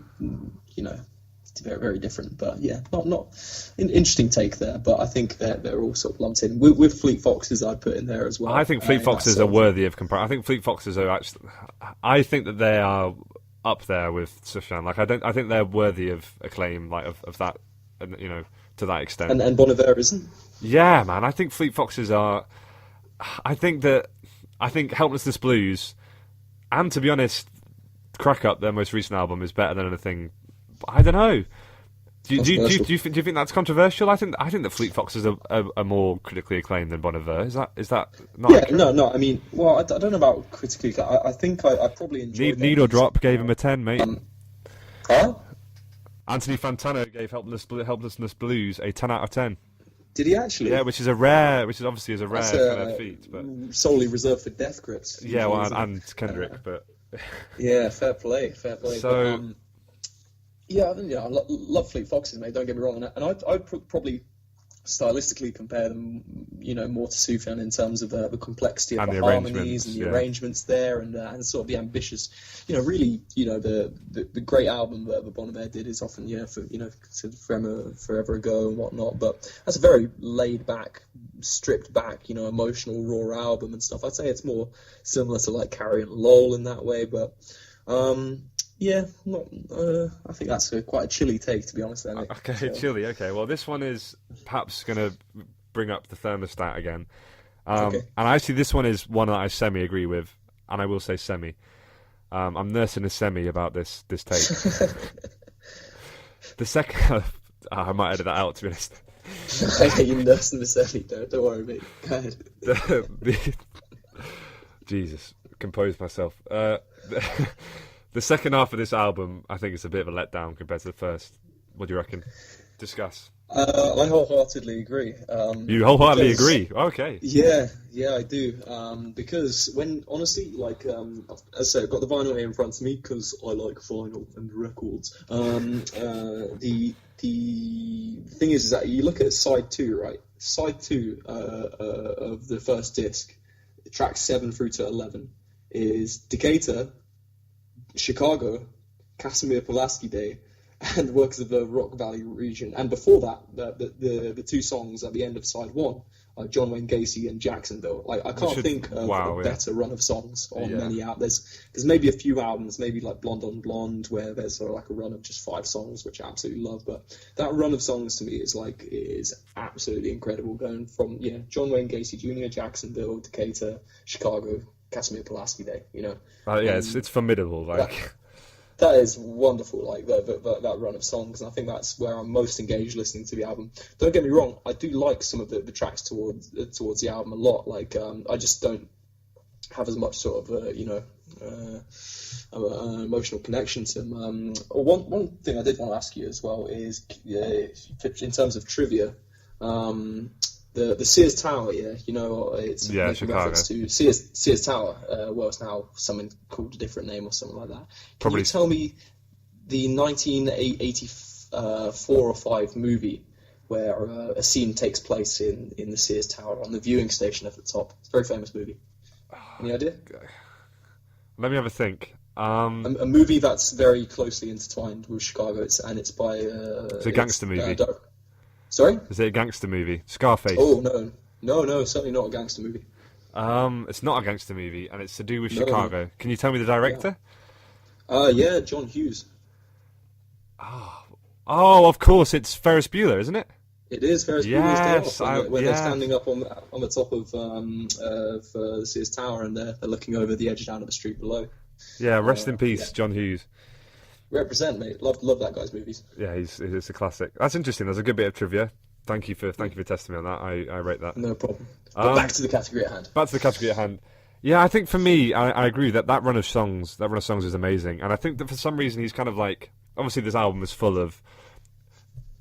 very, very different. But yeah, not an interesting take there. But I think they're all sort of lumped in with Fleet Foxes. I'd put in there as well. I think Fleet Foxes are worthy of comparison. I think Fleet Foxes are actually. I think that they are up there with Sufjan. Like, I think they're worthy of acclaim. Like of that, to that extent. And Bon Iver isn't. Yeah, man. I think Fleet Foxes are. I think Helplessness Blues, and to be honest, Crack Up, their most recent album, is better than anything. I don't know. Do you think that's controversial? I think that Fleet Foxes are more critically acclaimed than Bon Iver. Is that not? Yeah, accurate? No. I mean, well, I don't know about critically. I think I probably enjoyed. Need or Drop gave him a 10, mate. Huh? Anthony Fantano gave Helplessness Blues a 10 out of 10. Did he actually? Yeah, which is obviously a rare kind of feat, but solely reserved for Death Grips. Yeah, well, and Kendrick, but yeah, fair play. So. But, I love Fleet Foxes, mate. Don't get me wrong, and I'd probably stylistically compare them, more to Sufjan in terms of the complexity of the harmonies and the arrangements there, and sort of the ambitious, really, the great album that Bon Iver did is often, Forever Ago and whatnot, but that's a very laid back, stripped back, emotional raw album and stuff. I'd say it's more similar to like Carrie and Lowell in that way, but. Yeah, I think that's quite a chilly take, to be honest. Okay, so. Chilly. Okay, well, this one is perhaps going to bring up the thermostat again. And actually, this one is one that I semi-agree with, and I will say semi. I'm nursing a semi about this take. The second... I might edit that out, to be honest. You're nursing the semi, don't worry, mate. Go ahead. Jesus, compose myself. The second half of this album, I think, is a bit of a letdown compared to the first. What do you reckon? Discuss. I wholeheartedly agree. You wholeheartedly agree? Okay. Yeah, I do. Because honestly, like, as I say, I've got the vinyl here in front of me because I like vinyl and records. The thing is that you look at side 2, right? Side 2 of the first disc, tracks 7 through to 11, is Decatur, Chicago, Casimir Pulaski Day, and Works of the Rock Valley region. And before that, the two songs at the end of side 1 are John Wayne Gacy and Jacksonville. Like, I can't think of a better run of songs on many albums. There's maybe a few albums, maybe like Blonde on Blonde, where there's sort of like a run of just 5 songs, which I absolutely love. But that run of songs to me is absolutely incredible. Going from John Wayne Gacy Jr., Jacksonville, Decatur, Chicago, Casimir Pulaski Day, it's formidable. Like that is wonderful. Like that run of songs, and I think that's where I'm most engaged listening to the album. Don't get me wrong, I do like some of the tracks towards the album a lot. Like I just don't have as much sort of emotional connection to him. One thing I did want to ask you as well is, in terms of trivia, the Sears Tower, it's making reference to Sears Tower. Well, it's now something called a different name or something like that. Can you tell me the 1984 or 5 movie where a scene takes place in the Sears Tower on the viewing station at the top? It's a very famous movie. Any idea? Let me have a think. A movie that's very closely intertwined with Chicago, it's by... it's a gangster movie. Sorry? Is it a gangster movie? Scarface? Oh, no, certainly not a gangster movie. It's not a gangster movie, and it's to do with Chicago. No. Can you tell me the director? Yeah, John Hughes. Oh, of course, it's Ferris Bueller, isn't it? It is Ferris Bueller's Day Off, when they're standing up on the top of the Sears Tower, and they're looking over the edge down at the street below. Yeah, rest in peace, John Hughes. Represent, mate. Love that guy's movies. Yeah, it's a classic. That's interesting. There's a good bit of trivia. Thank you for testing me on that. I rate that. No problem. But back to the category at hand. Yeah, I think for me, I agree that run of songs is amazing, and I think that for some reason he's kind of like, obviously this album is full of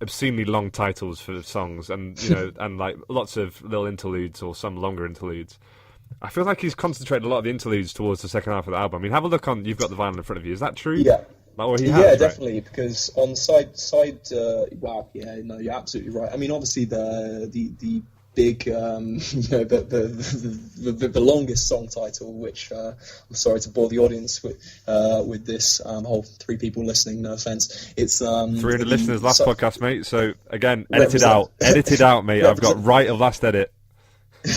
obscenely long titles for songs, and and like lots of little interludes or some longer interludes. I feel like he's concentrated a lot of the interludes towards the second half of the album. I mean, have a look on. You've got the vinyl in front of you. Is that true? Yeah. Definitely. Because on side, wow, yeah, no, you're absolutely right. I mean, obviously the big, the longest song title, which I'm sorry to bore the audience with this whole 3 people listening. No offense. It's 300 listeners last podcast, mate. So again, edited out, mate. I've got right of last edit. The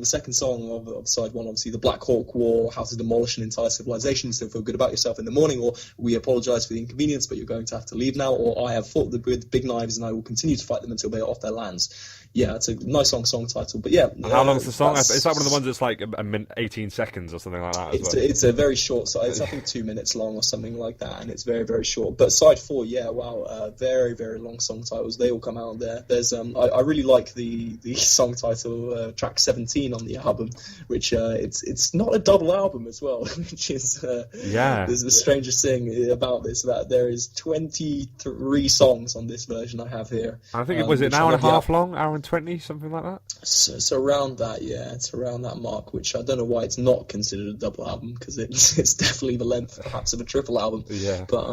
second song of side 1, obviously, the Black Hawk War, how to demolish an entire civilization, still feel good about yourself in the morning, or we apologize for the inconvenience, but you're going to have to leave now, or I have fought with big knives and I will continue to fight them until they are off their lands. Yeah, it's a nice song title, but yeah. How long's the song? Is that one of the ones that's like 18 seconds or something like that? It's a very short side. It's I think 2 minutes long or something like that, and it's very, very short. But side 4, yeah, wow, very, very long song titles. They all come out there. There's I really like the song title track 17 on the album, which it's not a double album as well, which is There's the strangest thing about this, that there is 23 songs on this version I have here. I think it was an hour and a half long, hour and 20, something like that. So it's around that, yeah. It's around that mark, which I don't know why it's not considered a double album, because it's definitely the length, perhaps, of a triple album. Yeah. But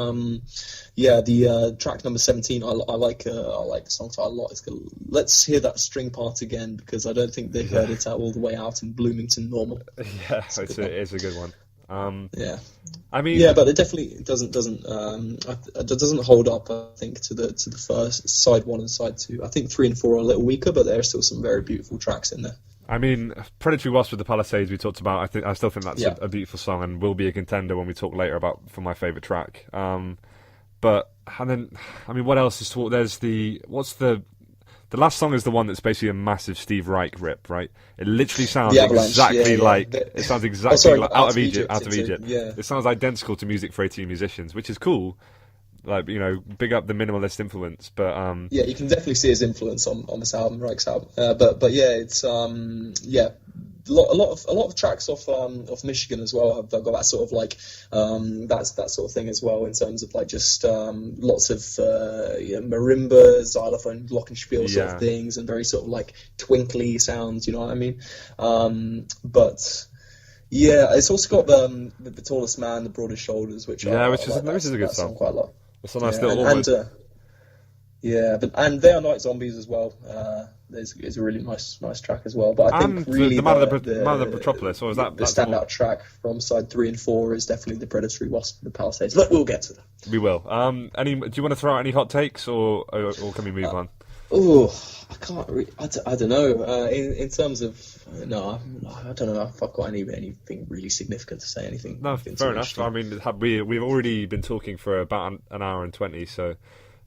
the track number 17, I like the song title a lot. It's good. Let's hear that string part again, because I don't think they've heard it out all the way out in Bloomington normal. Yeah, it's a good one. Yeah, I mean, yeah, but it definitely doesn't hold up. I think to the first side 1 and side 2. I think 3 and 4 are a little weaker, but there are still some very beautiful tracks in there. I mean, Predatory Wasp with the Palisades we talked about. I still think that's a beautiful song, and will be a contender when we talk later for my favourite track. But and then, I mean, what else is to? There's the last song is the one that's basically a massive Steve Reich rip, right? It literally sounds exactly like it sounds exactly like Out of Egypt. Yeah. It sounds identical to Music for 18 Musicians, which is cool. Like, big up the minimalist influence, but yeah, you can definitely see his influence on this album, Reich's album. But yeah, it's a lot of tracks off Michigan as well have got that sort of like that sort of thing as well, in terms of like just lots of marimba, xylophone, glockenspiel sort of things, and very sort of like twinkly sounds. You know what I mean? But yeah, it's also got the tallest man, the broadest shoulders, which is a good song. Quite a lot. It's a nice little and They Are Night Zombies as well. Is a really nice track as well. But I think really the Man of the Metropolis, or is that the standout track from side 3 and 4 is definitely the Predatory Wasp, the Palisades. But we'll get to that. We will. Do you want to throw out any hot takes, or can we move on? Oh, I can't. I don't know. In terms of no, I don't know if I've got anything really significant to say. Anything? No, fair enough. I mean, we've already been talking for about an hour and 20, so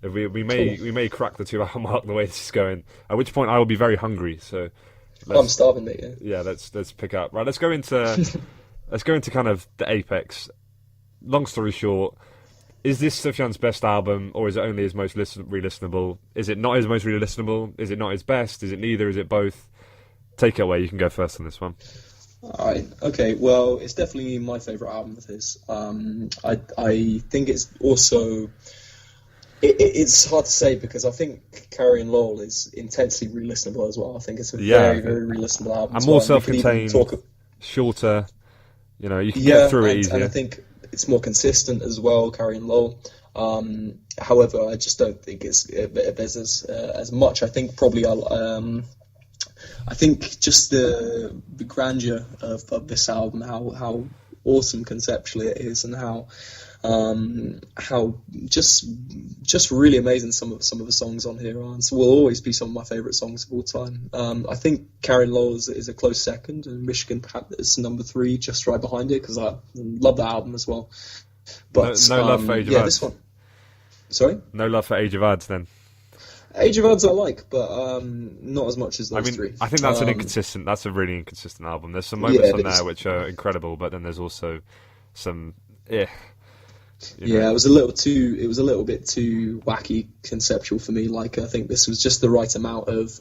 we may crack the 2 hour mark the way this is going. At which point I will be very hungry. So I'm starving, mate. Yeah, let's pick up. Right, let's go into kind of the apex. Long story short. Is this Sufjan's best album, or is it only his most re-listenable? Is it not his most re-listenable? Is it not his best? Is it neither? Is it both? take it away. You can go first on this one. All right. Okay. Well, it's definitely my favourite album of his. I think it's also. It's hard to say because I think Carrie and Lowell is intensely re-listenable as well. I think it's a very, very re-listenable album. And more self-contained, shorter. You know, you can get through it easier. And I think it's more consistent as well, Carrie and Lowell. However, I just don't think there's as much. I think probably I think just the grandeur of this album, how awesome conceptually it is, and how just really amazing some of the songs on here are, and so will always be some of my favourite songs of all time. I think Karen Lowell is a close second, and Michigan perhaps is number 3, just right behind it, because I love that album as well. But no love for Age of Ads. This one. Sorry? No love for Age of Ads then. Age of Ads I like, but not as much as those three. I think that's that's a really inconsistent album. There's some moments on there which are incredible, but then there's also some it was a little bit too wacky conceptual for me. Like, I think this was just the right amount of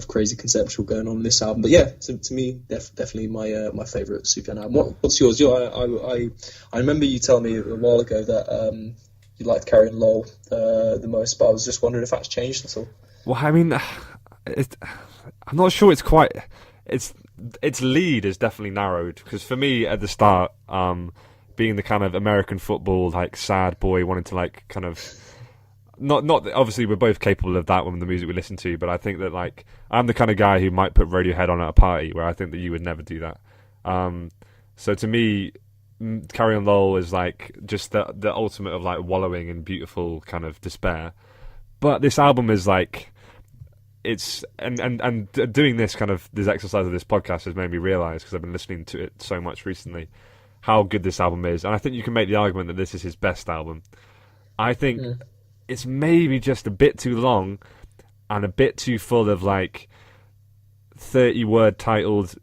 crazy conceptual going on in this album. But yeah, to me, definitely my favourite Sufjan album. What's yours? I remember you telling me a while ago that you liked Carrie and Lowell the most, but I was just wondering if that's changed at all. Well, I mean, I'm not sure it's quite. Its lead is definitely narrowed, because for me at the start, being the kind of American football like sad boy wanting to like kind of not obviously we're both capable of that with the music we listen to, but I think that like I'm the kind of guy who might put Radiohead on at a party, where I think that you would never do that. So to me, Carrie and Lowell is like just the ultimate of like wallowing in beautiful kind of despair. But this album is like, it's and doing this exercise of this podcast has made me realise, because I've been listening to it so much recently, how good this album is. And I think you can make the argument that this is his best album. I think it's maybe just a bit too long and a bit too full of like 30-word titled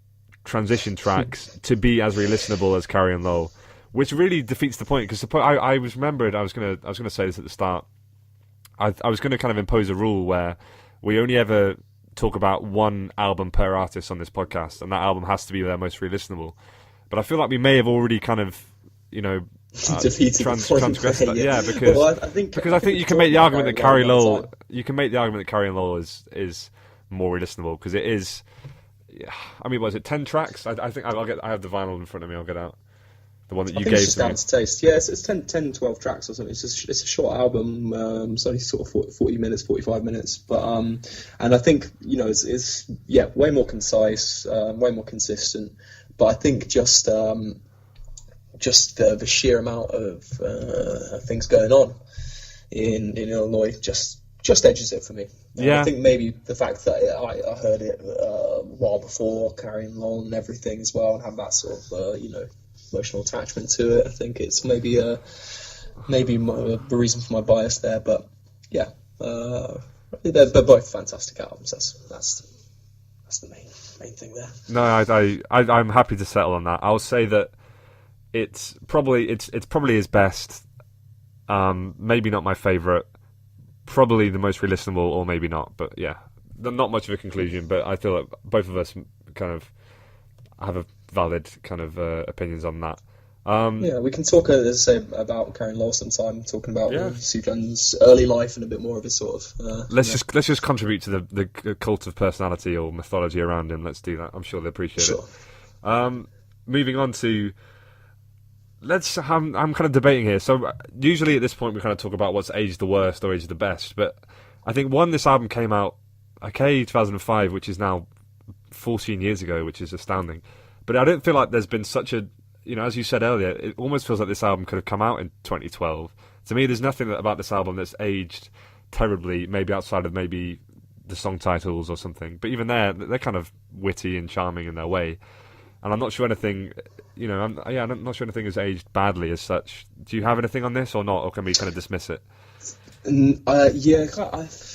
transition tracks to be as re-listenable as Carrie and Lowell, which really defeats the point. Because I was going to say this at the start. I was going to kind of impose a rule where we only ever talk about one album per artist on this podcast, and that album has to be their most re-listenable. But I feel like we may have already kind of, defeated transgressed that. Yeah, because I think you can make the argument that Carrie Lowell, and Lowell is more re-listenable, because it is. I mean, was it 10 tracks? I think I have the vinyl in front of me. I'll get out the one that you gave it's just to me. Down to taste. Yeah, it's 10, 12 tracks or something. It's a short album. It's only sort of 40 minutes, 45 minutes. But and I think it's way more concise, way more consistent. But I think just the sheer amount of things going on in Illinois just edges it for me. I think maybe the fact that I heard it a while before Carrie and Lowell and everything as well, and have that sort of emotional attachment to it. I think it's maybe a reason for my bias there. But yeah, they're both fantastic albums. That's the main thing there. No, I'm happy to settle on that. I'll say that it's probably his best. Maybe not my favourite. Probably the most re-listenable, or maybe not. But yeah, not much of a conclusion. But I feel like both of us kind of have a valid kind of opinions on that. We can talk, as I say, about Carrie and Lowell sometime, talking about Sufjan's early life and a bit more of his sort of. Let's just contribute to the cult of personality or mythology around him. Let's do that. I'm sure they appreciate it. Moving on to. I'm kind of debating here. So usually at this point we kind of talk about what's aged the worst or aged the best. But I think this album came out 2005, which is now 14 years ago, which is astounding. But I don't feel like there's been such a, as you said earlier, it almost feels like this album could have come out in 2012. To me, there's nothing about this album that's aged terribly, maybe outside of maybe the song titles or something. But even they're kind of witty and charming in their way. And I'm not sure anything, I'm not sure anything has aged badly as such. Do you have anything on this or not, or can we kind of dismiss it?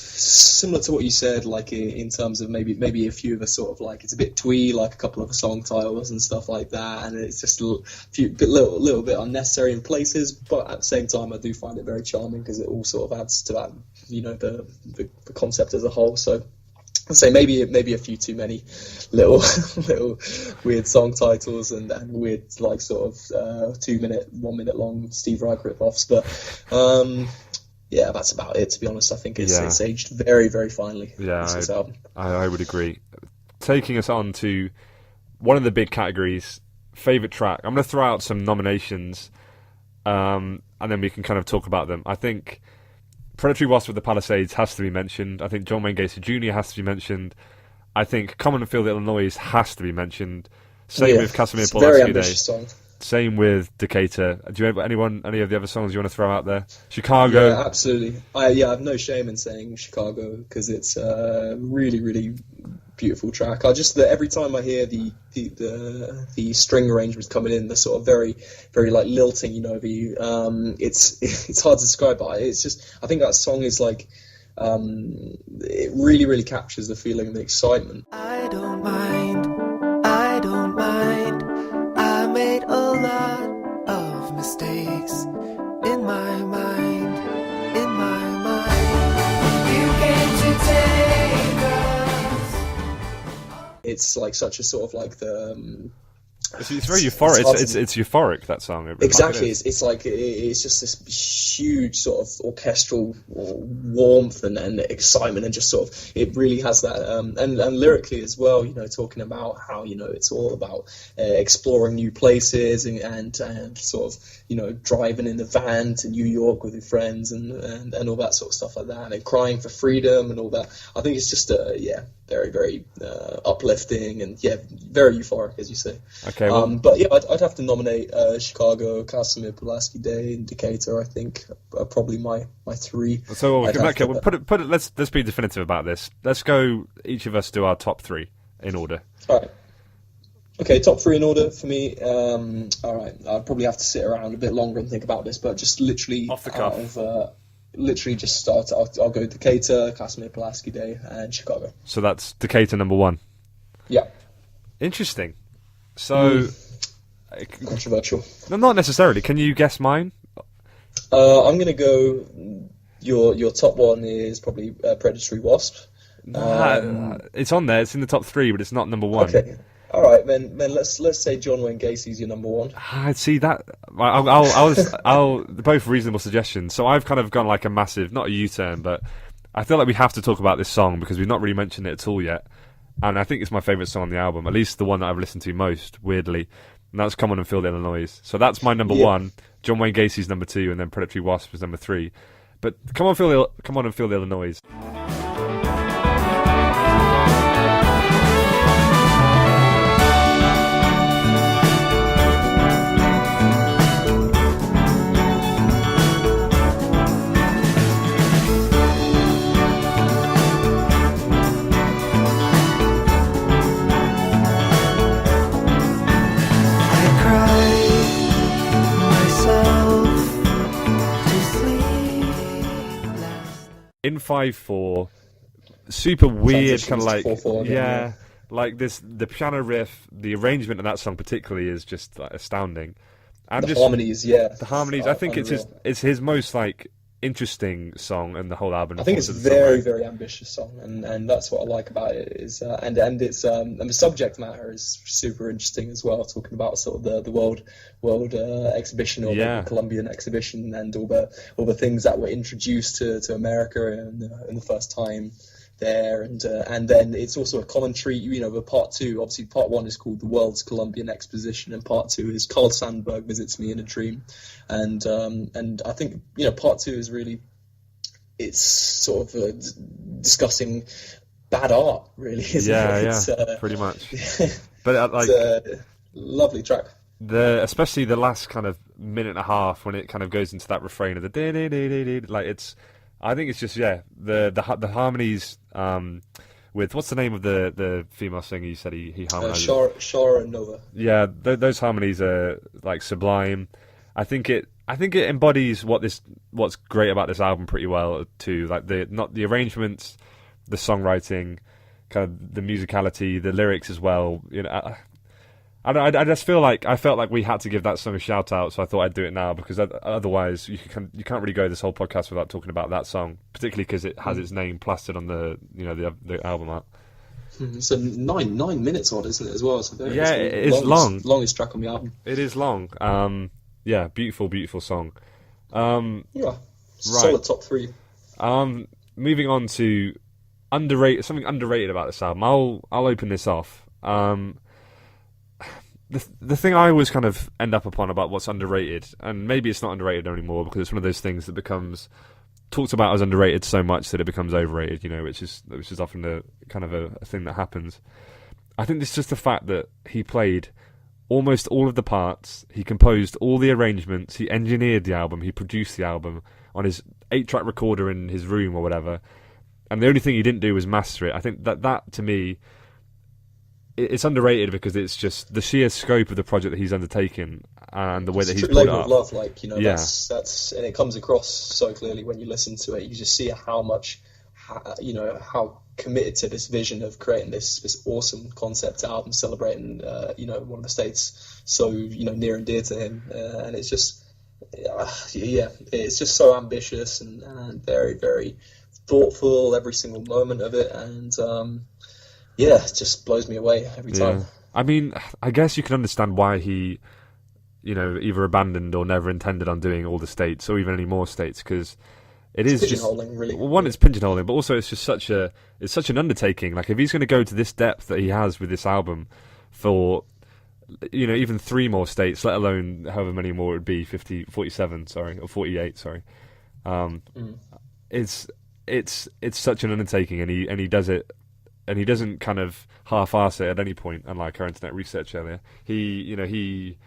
Similar to what you said, like in terms of maybe a few of the sort of like, it's a bit twee, like a couple of the song titles and stuff like that, and it's just a little bit unnecessary in places. But at the same time, I do find it very charming, because it all sort of adds to that, the concept as a whole. So I'd say maybe a few too many little little weird song titles and weird like sort of 1 minute long Steve Reich rip-offs, but yeah, that's about it, to be honest. I think it's aged very, very finely. Yeah, I would agree. Taking us on to one of the big categories, favourite track. I'm going to throw out some nominations, and then we can kind of talk about them. I think Predatory Wasp with the Palisades has to be mentioned. I think John Wayne Gacy Jr. has to be mentioned. I think Common and Field, Illinois has to be mentioned. Same with Casimir Pulaski very ambitious Day. Song. Same with Decatur. Do you have any of the other songs you want to throw out there? Chicago. Yeah, absolutely. I have no shame in saying Chicago because it's a really, really beautiful track. Every time I hear the string arrangements coming in, the sort of very, very like lilting, it's hard to describe, but it's just, I think that song is like, it really, really captures the feeling and the excitement. I don't mind, I made a lot of mistakes in my mind, you came to take us. It's like such a sort of like the... It's very euphoric. It's euphoric, that song. Exactly. It's like it's just this huge sort of orchestral warmth and excitement, and just sort of it really has that and lyrically as well. Talking about how it's all about exploring new places and sort of driving in the van to New York with your friends and all that sort of stuff like that, and crying for freedom and all that. I think it's just very, very uplifting and very euphoric, as you say. Okay, well, but yeah, I'd have to nominate Chicago, Casimir Pulaski Day, and Decatur. I think are probably my three. So we'll put it. Let's be definitive about this. Let's go. Each of us do our top three in order. All right. Okay, top three in order for me. All right, I'd probably have to sit around a bit longer and think about this, but just literally off the cuff. Literally just start. I'll go Decatur, Casimir Pulaski Day, and Chicago. So that's Decatur number one. Yeah. Interesting. So controversial. No, not necessarily. Can you guess mine? I'm gonna go. Your top one is probably Predatory Wasp. It's on there. It's in the top three, but it's not number one. Okay. All right, then let's say John Wayne Gacy's your number one. I see that. I'll both reasonable suggestions. So I've kind of gone like a massive, not a U-turn, but I feel like we have to talk about this song because we've not really mentioned it at all yet. And I think it's my favourite song on the album, at least the one that I've listened to most, weirdly. And that's Common and Field, Illinois. So that's my number one. John Wayne Gacy's number two, and then Predatory Wasp is number three. But Come on and Field, Illinois. In 5/4, super weird, kind of like 4/4, like the piano riff, the arrangement of that song particularly is just like, astounding. And the harmonies, the harmonies. I think it's his most like interesting song in the whole album. I think it's a very, very ambitious song, and that's what I like about it is and it's and the subject matter is super interesting as well. Talking about sort of the world exhibition or the Columbian exhibition and all the things that were introduced to America in the first time there, and then it's also a commentary. The part two, obviously, part one is called the World's Columbian Exposition, and part two is Carl Sandburg Visits Me in a Dream, and I think part two is really it's sort of discussing bad art, really. Isn't it? It's, pretty much. But it's a lovely track. Especially the last kind of minute and a half when it kind of goes into that refrain of the da-da-da-da-da, like it's. I think it's just the harmonies with what's the name of the female singer you said he harmonizes? Shara and Nova. Yeah, those harmonies are like sublime. I think it embodies what's great about this album pretty well too. Like the arrangements, the songwriting, kind of the musicality, the lyrics as well. I just felt like we had to give that song a shout out, so I thought I'd do it now, because otherwise you can't really go this whole podcast without talking about that song, particularly because it has its name plastered on the album art. It's a 9 minutes odd, isn't it, as well? So yeah, it is long. Longest track on the album. It is long. Yeah, beautiful song. Solid top 3. Moving on to something underrated about this album. I'll open this off. The thing I always kind of end up upon about what's underrated, and maybe it's not underrated anymore because it's one of those things that becomes talked about as underrated so much that it becomes overrated, which is often a kind of a thing that happens. I think it's just the fact that he played almost all of the parts, he composed all the arrangements, he engineered the album, he produced the album on his 8-track recorder in his room or whatever, and the only thing he didn't do was master it. I think that to me, it's underrated because it's just the sheer scope of the project that he's undertaken and the way that he's put it up. Love, that's and it comes across so clearly when you listen to it. You just see how committed to this vision of creating this awesome concept album, celebrating one of the states so near and dear to him, and it's just it's just so ambitious and very, very thoughtful every single moment of it, and it just blows me away every time. I mean, I guess you can understand why he, either abandoned or never intended on doing all the states or even any more states, because it's pigeonholing, really. One, it's pigeonholing, but also it's just such an undertaking. Like, if he's going to go to this depth that he has with this album for, even 3 more states, let alone however many more it would be, 47, or 48, sorry. It's such an undertaking, and he does it. And he doesn't kind of half-arse it at any point, unlike our internet research earlier. He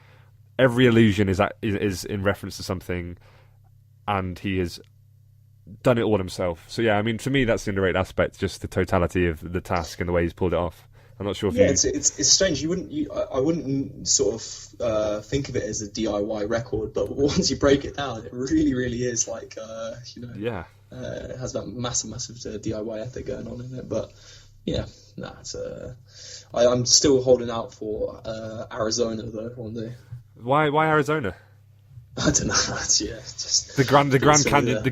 every allusion is in reference to something, and he has done it all himself. So yeah, I mean, to me, that's the underrated aspect, just the totality of the task and the way he's pulled it off. I'm not sure if it's strange. I wouldn't sort of think of it as a DIY record, but once you break it down, it really, really is like it has that massive DIY ethic going on in it, but. Yeah, I'm still holding out for Arizona though one day. Why Arizona? I don't know. Just the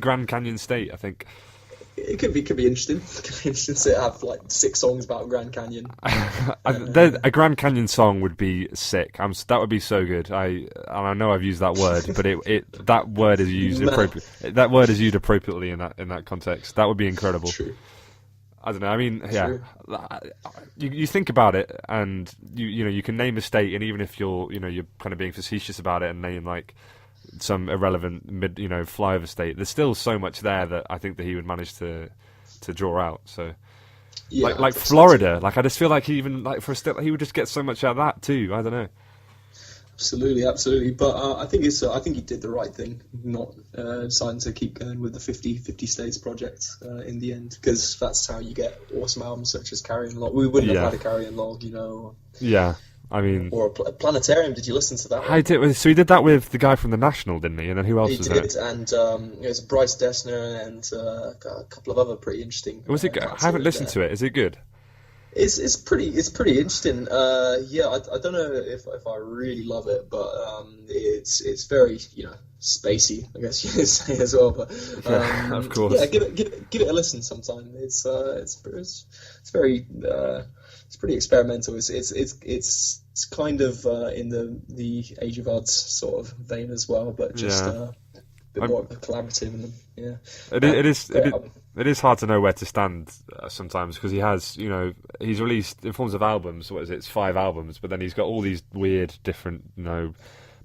Grand Canyon State. I think it could be interesting. It could be interesting to have like 6 songs about Grand Canyon. A Grand Canyon song would be sick. That would be so good. I know I've used that word, but that word is used appropriately. That word is used appropriately in that context. That would be incredible. True. I don't know. I mean, you think about it, and you can name a state, and even if you're kind of being facetious about it and name like some irrelevant flyover state, there's still so much there that I think that he would manage to draw out. So, like Florida, I just feel like he he would just get so much out of that too. I don't know. Absolutely. But I think he did the right thing, not deciding to keep going with the 50 States project in the end, because that's how you get awesome albums such as Carrion Log. We wouldn't have had a Carrion Log, Yeah, I mean... Or a Planetarium. Did you listen to that one? I did. So he did that with the guy from The National, didn't he? And then who else was it? And it was Bryce Dessner and a couple of other pretty interesting... Was it good? I haven't listened to it. Is it good? It's pretty interesting. I don't know if I really love it, but it's very spacey, I guess you could say as well. But of course, yeah, give it a listen sometime. It's very it's pretty experimental. It's kind of in the Age of Odds sort of vein as well, but just a bit more collaborative in them. Yeah, it is hard to know where to stand sometimes, because he has, he's released in forms of albums. What is it? It's 5 albums, but then he's got all these weird, different,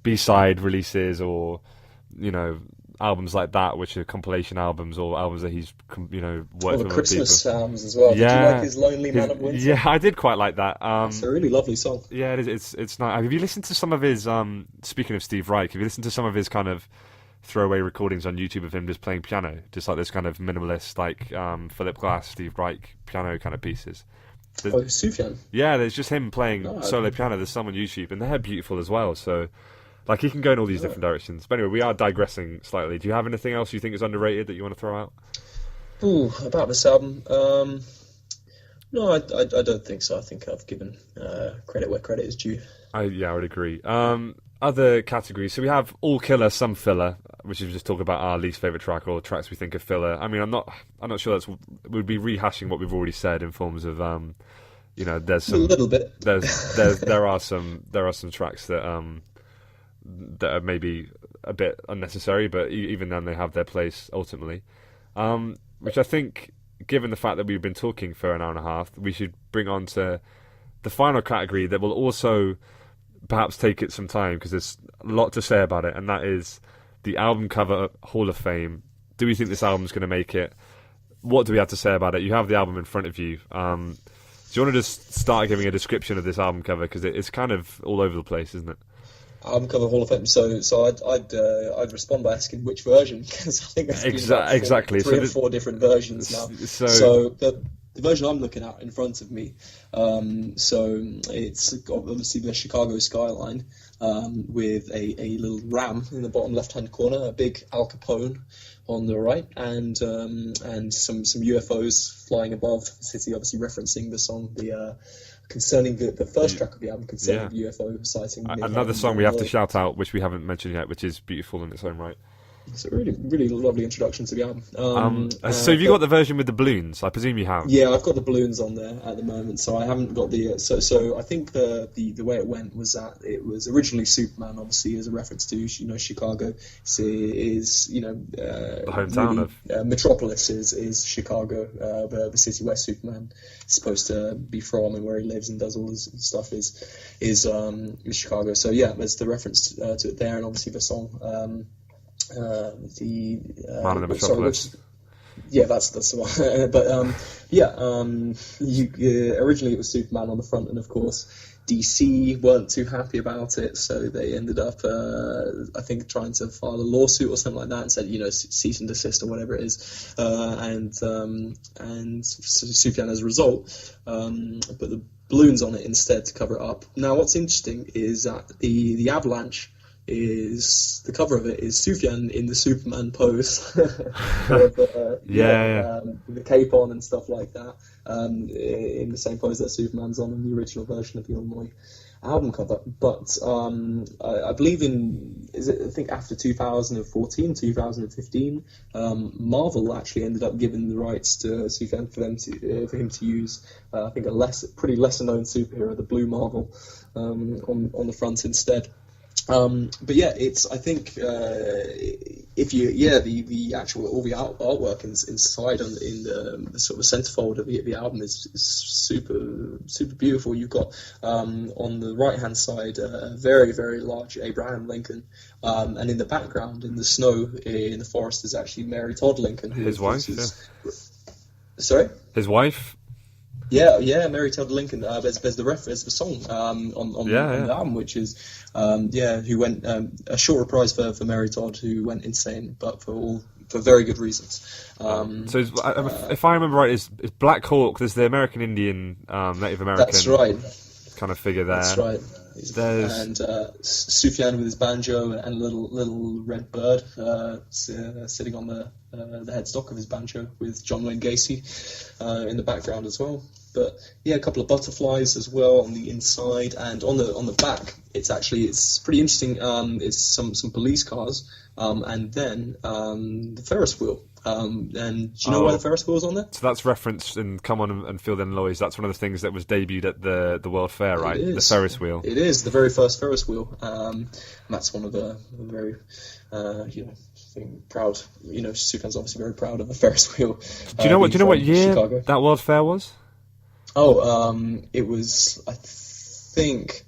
B-side releases, or albums like that, which are compilation albums or albums that he's worked with Christmas albums as well. Yeah, did you like his Lonely Man of Winter? Yeah, I did quite like that. It's a really lovely song. Yeah, it is. It's nice. Have you listened to some of his? Speaking of Steve Reich, have you listened to some of his kind of throwaway recordings on YouTube of him just playing piano, just like this kind of minimalist, like Philip Glass, Steve Reich piano kind of pieces? Sufjan? Yeah, there's just him playing solo piano. There's some on YouTube, and they're beautiful as well. So, like, he can go in all these different directions. But anyway, we are digressing slightly. Do you have anything else you think is underrated that you want to throw out? About this album? No, I don't think so. I think I've given credit where credit is due. I would agree. Other categories. So we have all killer, some filler, which is just talk about our least favorite track or tracks we think are filler. I mean, I'm not sure we'd be rehashing what we've already said in forms of there's some a little bit. there are some tracks that are maybe a bit unnecessary, but even then they have their place ultimately. Which I think, given the fact that we've been talking for an hour and a half, we should bring on to the final category that will also perhaps take it some time, because there's a lot to say about it, and that is the album cover Hall of Fame. Do we think this album's going to make it? What do we have to say about it? You have the album in front of you. Do you want to just start giving a description of this album cover, because it's kind of all over the place, isn't it? Album cover Hall of Fame. So I'd respond by asking which version, because I think there's been exactly three or four different versions now. So the version I'm looking at in front of me, so it's obviously the Chicago skyline, with a little ram in the bottom left-hand corner, a big Al Capone on the right, and some UFOs flying above the city, obviously referencing the song, concerning the first track of the album, concerning the UFO sighting. Another song we have to shout out, which we haven't mentioned yet, which is beautiful in its own right. It's a really, really lovely introduction to the album. So have you got the version with the balloons? I presume you have. Yeah, I've got the balloons on there at the moment, so I haven't got the... So I think the way it went was that it was originally Superman, obviously, as a reference to, Chicago. Is the hometown of... Metropolis is Chicago, the city where Superman is supposed to be from, and where he lives and does all his stuff is Chicago. So yeah, there's the reference to it there, and obviously the song... Man in the Metropolis. That's the one. But originally it was Superman on the front, and of course DC weren't too happy about it, so they ended up I think trying to file a lawsuit or something like that, and said cease and desist or whatever it is, and Sufjan as a result put the balloons on it instead to cover it up. Now what's interesting is that the avalanche is the cover of it is Sufjan in the Superman pose, with, the cape on and stuff like that, in the same pose that Superman's on in the original version of the Illinois album cover. But I believe I think after 2014, 2015, Marvel actually ended up giving the rights to Sufjan for him to use I think a pretty lesser known superhero, the Blue Marvel, on the front instead. But yeah, I think the actual all the artwork inside in the sort of centerfold of the album is super beautiful. You've got on the right hand side a very, very large Abraham Lincoln, and in the background in the snow in the forest is actually Mary Todd Lincoln, his wife. Sorry, his wife. Yeah, Mary Todd Lincoln. There's the song on the album, which is who went a short reprise for Mary Todd, who went insane, but for very good reasons. So if I remember right, is Black Hawk? There's the American Indian, Native American. That's right. Kind of figure there. That's right. And Sufjan with his banjo and a little red bird sitting on the headstock of his banjo, with John Wayne Gacy in the background as well. But yeah, a couple of butterflies as well on the inside, and on the back it's pretty interesting. It's some police cars, and then the Ferris wheel. And do you know why the Ferris wheel is on there? So that's referenced in Come On and Feel the Noise. That's one of the things that was debuted at the World Fair, right? The Ferris wheel. It is the very first Ferris wheel. And that's one of the very proud. Sufjan's obviously very proud of the Ferris wheel. Do you know what year Chicago. that World Fair was? It was, I think,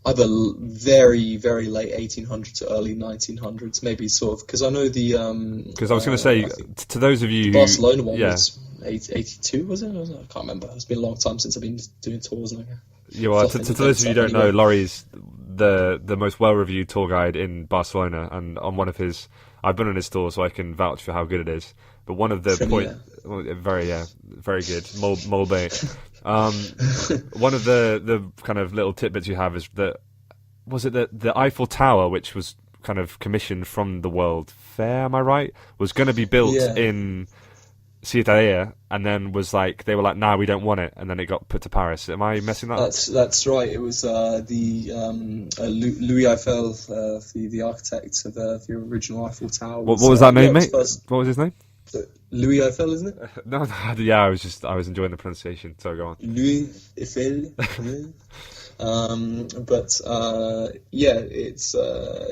either very, very late 1800s or early 1900s, maybe sort of, because I know because I was going to say, to those of you who... Barcelona one was 82, was it? I can't remember. It's been a long time since I've been doing tours. And to those of you who don't know, Laurie's the most well-reviewed tour guide in Barcelona, and on one of his... I've been on his tour, so I can vouch for how good it is. But one of the very good. Molt bien. One of the kind of little tidbits you have is that, was it the Eiffel Tower, which was kind of commissioned from the World Fair, am I right, was going to be built in Citadella, and then they were like, nah, we don't want it, and then it got put to Paris. Am I messing that up? That's right. It was Louis Eiffel, the architect of the original Eiffel Tower. What was that name, mate? What was his name? Louis Eiffel, isn't it? No, yeah, I was enjoying the pronunciation. So go on. Louis Eiffel. Yeah, it's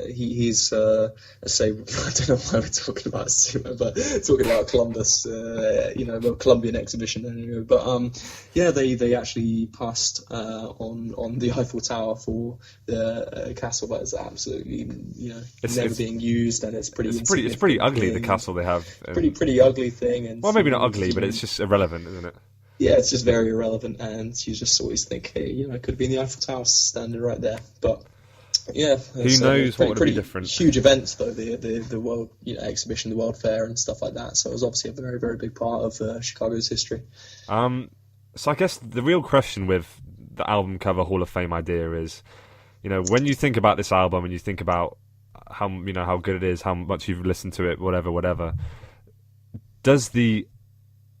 he's I say, I don't know why we're talking about Sumo, but talking about Columbus, the Columbian exhibition anyway. But yeah, they actually passed on the Eiffel Tower for the castle that is absolutely never being used, and it's pretty ugly, the castle they have. Pretty ugly thing. And well, maybe not ugly, but it's just irrelevant, isn't it? Yeah, it's just very irrelevant, and you just always think, hey, it could be in the Eiffel Tower standing right there. But yeah, who knows what would be different? Huge events though, the World exhibition, the World Fair, and stuff like that. So it was obviously a very, very big part of Chicago's history. So I guess the real question with the album cover Hall of Fame idea is, when you think about this album and you think about how good it is, how much you've listened to it, whatever, does the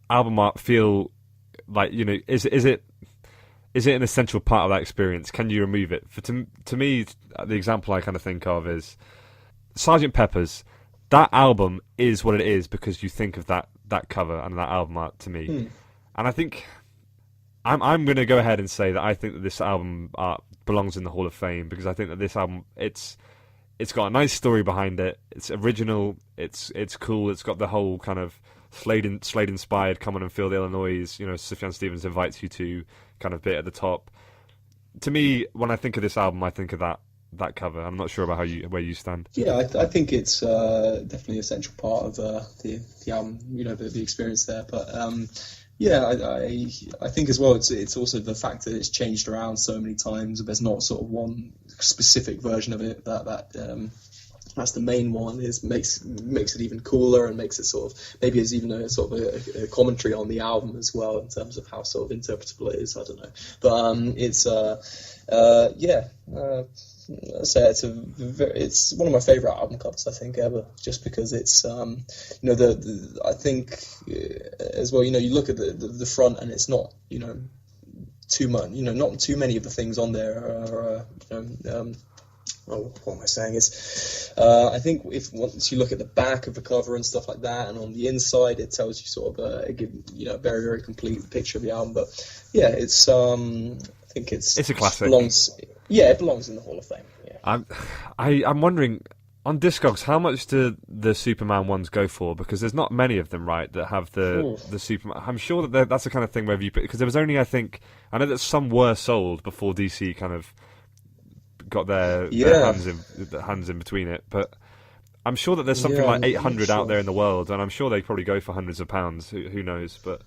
album art feel like, is it an essential part of that experience? Can you remove it? To me, the example I kind of think of is Sgt. Pepper's. That album is what it is because you think of that cover and that album art to me. And I think I'm going to go ahead and say that I think that this album art belongs in the Hall of Fame, because I think that this album, it's got a nice story behind it. It's original. It's cool. It's got the whole kind of Slade inspired "Come On and Feel the Illinois," Sufjan Stevens invites you to kind of bit at the top. To me, when I think of this album, I think of that cover. I'm not sure about where you stand. Yeah, I think it's definitely an essential part of the album. The experience there. But yeah, I think as well. It's also the fact that it's changed around so many times. There's not sort of one specific version of it that's the main one. Makes it even cooler, and makes it sort of, maybe it's even a sort of a commentary on the album as well, in terms of how sort of interpretable it is. I don't know, but it's it's one of my favourite album covers, I think, ever, just because it's I think as well, you look at the front, and it's not too much, not too many of the things on there are what am I saying? I think once you look at the back of the cover and stuff like that, and on the inside, it tells you sort of a very, very complete picture of the album. But yeah, it's I think it's a classic. It belongs in the Hall of Fame. Yeah. I'm wondering, on Discogs, how much do the Superman ones go for? Because there's not many of them, right, that have the Superman. I'm sure that that's the kind of thing where because there was only, I know that some were sold before DC kind of got their hands in between it, but I'm sure that there's something like 800 out there in the world, and I'm sure they probably go for hundreds of pounds. Who knows? But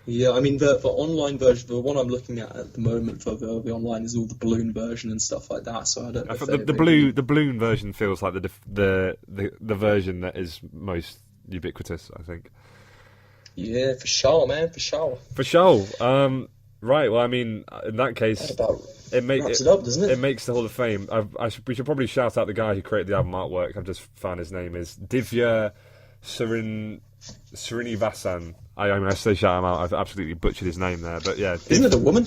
yeah, I mean the online version, the one I'm looking at the moment for the online, is all the balloon version and stuff like that. So I don't know. The balloon version feels like the version that is most ubiquitous, I think. Yeah, for sure, man, for sure. Right, well, I mean, in that case, it wraps it up, doesn't it? It makes the Hall of Fame. We should probably shout out the guy who created the album artwork. I've just found his name is Divya Srinivasan. I say shout him out. I've absolutely butchered his name there, but yeah. Isn't it a woman?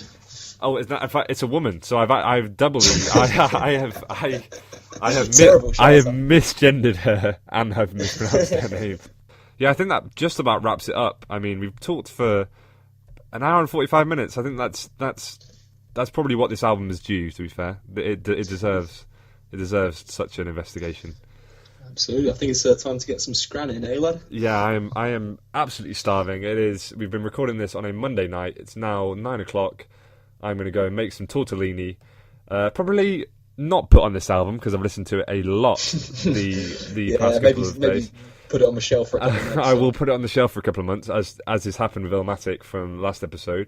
Oh, in fact, it's a woman. So I've doubly. I have misgendered her and have mispronounced her name. Yeah, I think that just about wraps it up. I mean, we've talked for an hour and 45 minutes. I think that's probably what this album is due. To be fair, it deserves such an investigation. Absolutely, I think it's time to get some scranning, eh, lad? Yeah, I am absolutely starving. It is. We've been recording this on a Monday night. It's now 9:00. I'm going to go and make some tortellini. Probably not put on this album because I've listened to it a lot the past couple of days. Put it on the shelf for a couple of months. I will put it on the shelf for a couple of months, as has happened with Illmatic from last episode.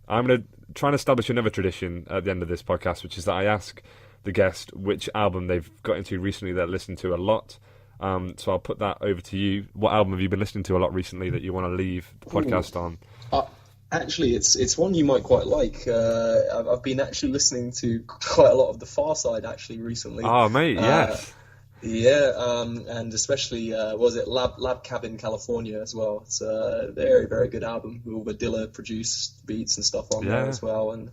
I'm going to try and establish another tradition at the end of this podcast, which is that I ask the guest which album they've got into recently that listened to a lot. So I'll put that over to you. What album have you been listening to a lot recently that you want to leave the podcast on? Actually, it's one you might quite like. I've been actually listening to quite a lot of The Far Side actually recently. Oh, mate, yes. Yeah, and especially was it Lab Cabin California as well. It's a very, very good album with all the Dilla produced beats and stuff on there as well. And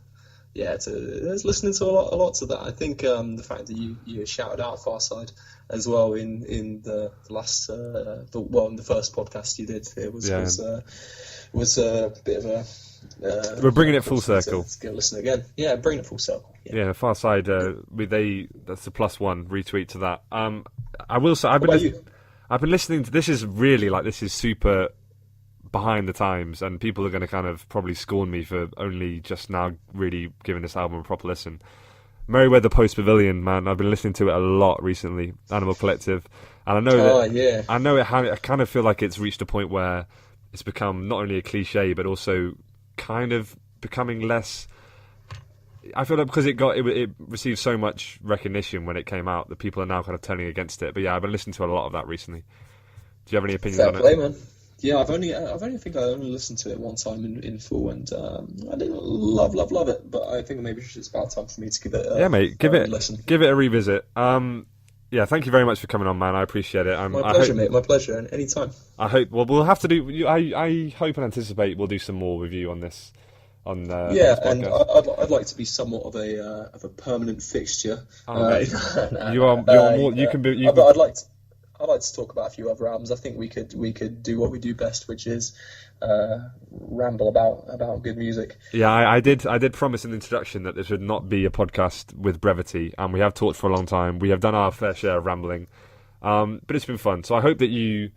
yeah, it's listening to a lot to that. I think the fact that you shouted out Farside as well in the last in the first podcast you did, it was a bit of a. We're bringing it full circle. Let's go listen again. Yeah, bring it full circle. Yeah, Farside. That's a +1 retweet to that. I will say I've been listening to this. Is really this is super behind the times, and people are going to kind of probably scorn me for only just now really giving this album a proper listen. Merryweather Post Pavilion, man, I've been listening to it a lot recently. Animal Collective, and I know I kind of feel like it's reached a point where it's become not only a cliche but also kind of becoming less. I feel like because it received so much recognition when it came out that people are now kind of turning against it. But yeah, I've been listening to a lot of that recently. Do you have any opinions on it? Man. Yeah, I only listened to it one time in full, and I didn't love it. But I think maybe it's about time for me to give it a listen. Give it a revisit. Yeah, thank you very much for coming on, man. I appreciate it. My pleasure, mate. My pleasure. And any time. I hope. Well, we'll have to do. I hope and anticipate we'll do some more with you on this. On this and I'd like to be somewhat of a permanent fixture. You are more. You can be. I'd like to talk about a few other albums. I think we could do what we do best, which is ramble about good music. Yeah, I did promise in the introduction that this would not be a podcast with brevity, and we have talked for a long time. We have done our fair share of rambling, but it's been fun. So I hope that you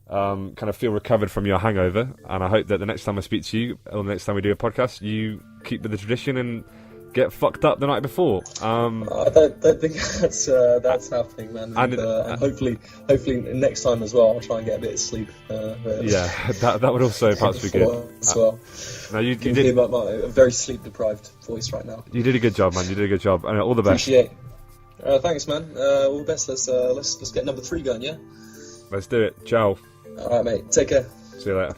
kind of feel recovered from your hangover, and I hope that the next time I speak to you, or the next time we do a podcast, you keep with the tradition and get fucked up the night before. I don't think that's happening, man. And hopefully next time as well, I'll try and get a bit of sleep. Yeah, that would also perhaps be good as well. No, you did hear my very sleep deprived voice right now. You did a good job, man. You did a good job, and all the best. Appreciate. Thanks, man. All the best. Let's get number 3 going, yeah. Let's do it. Ciao. All right, mate. Take care. See you later.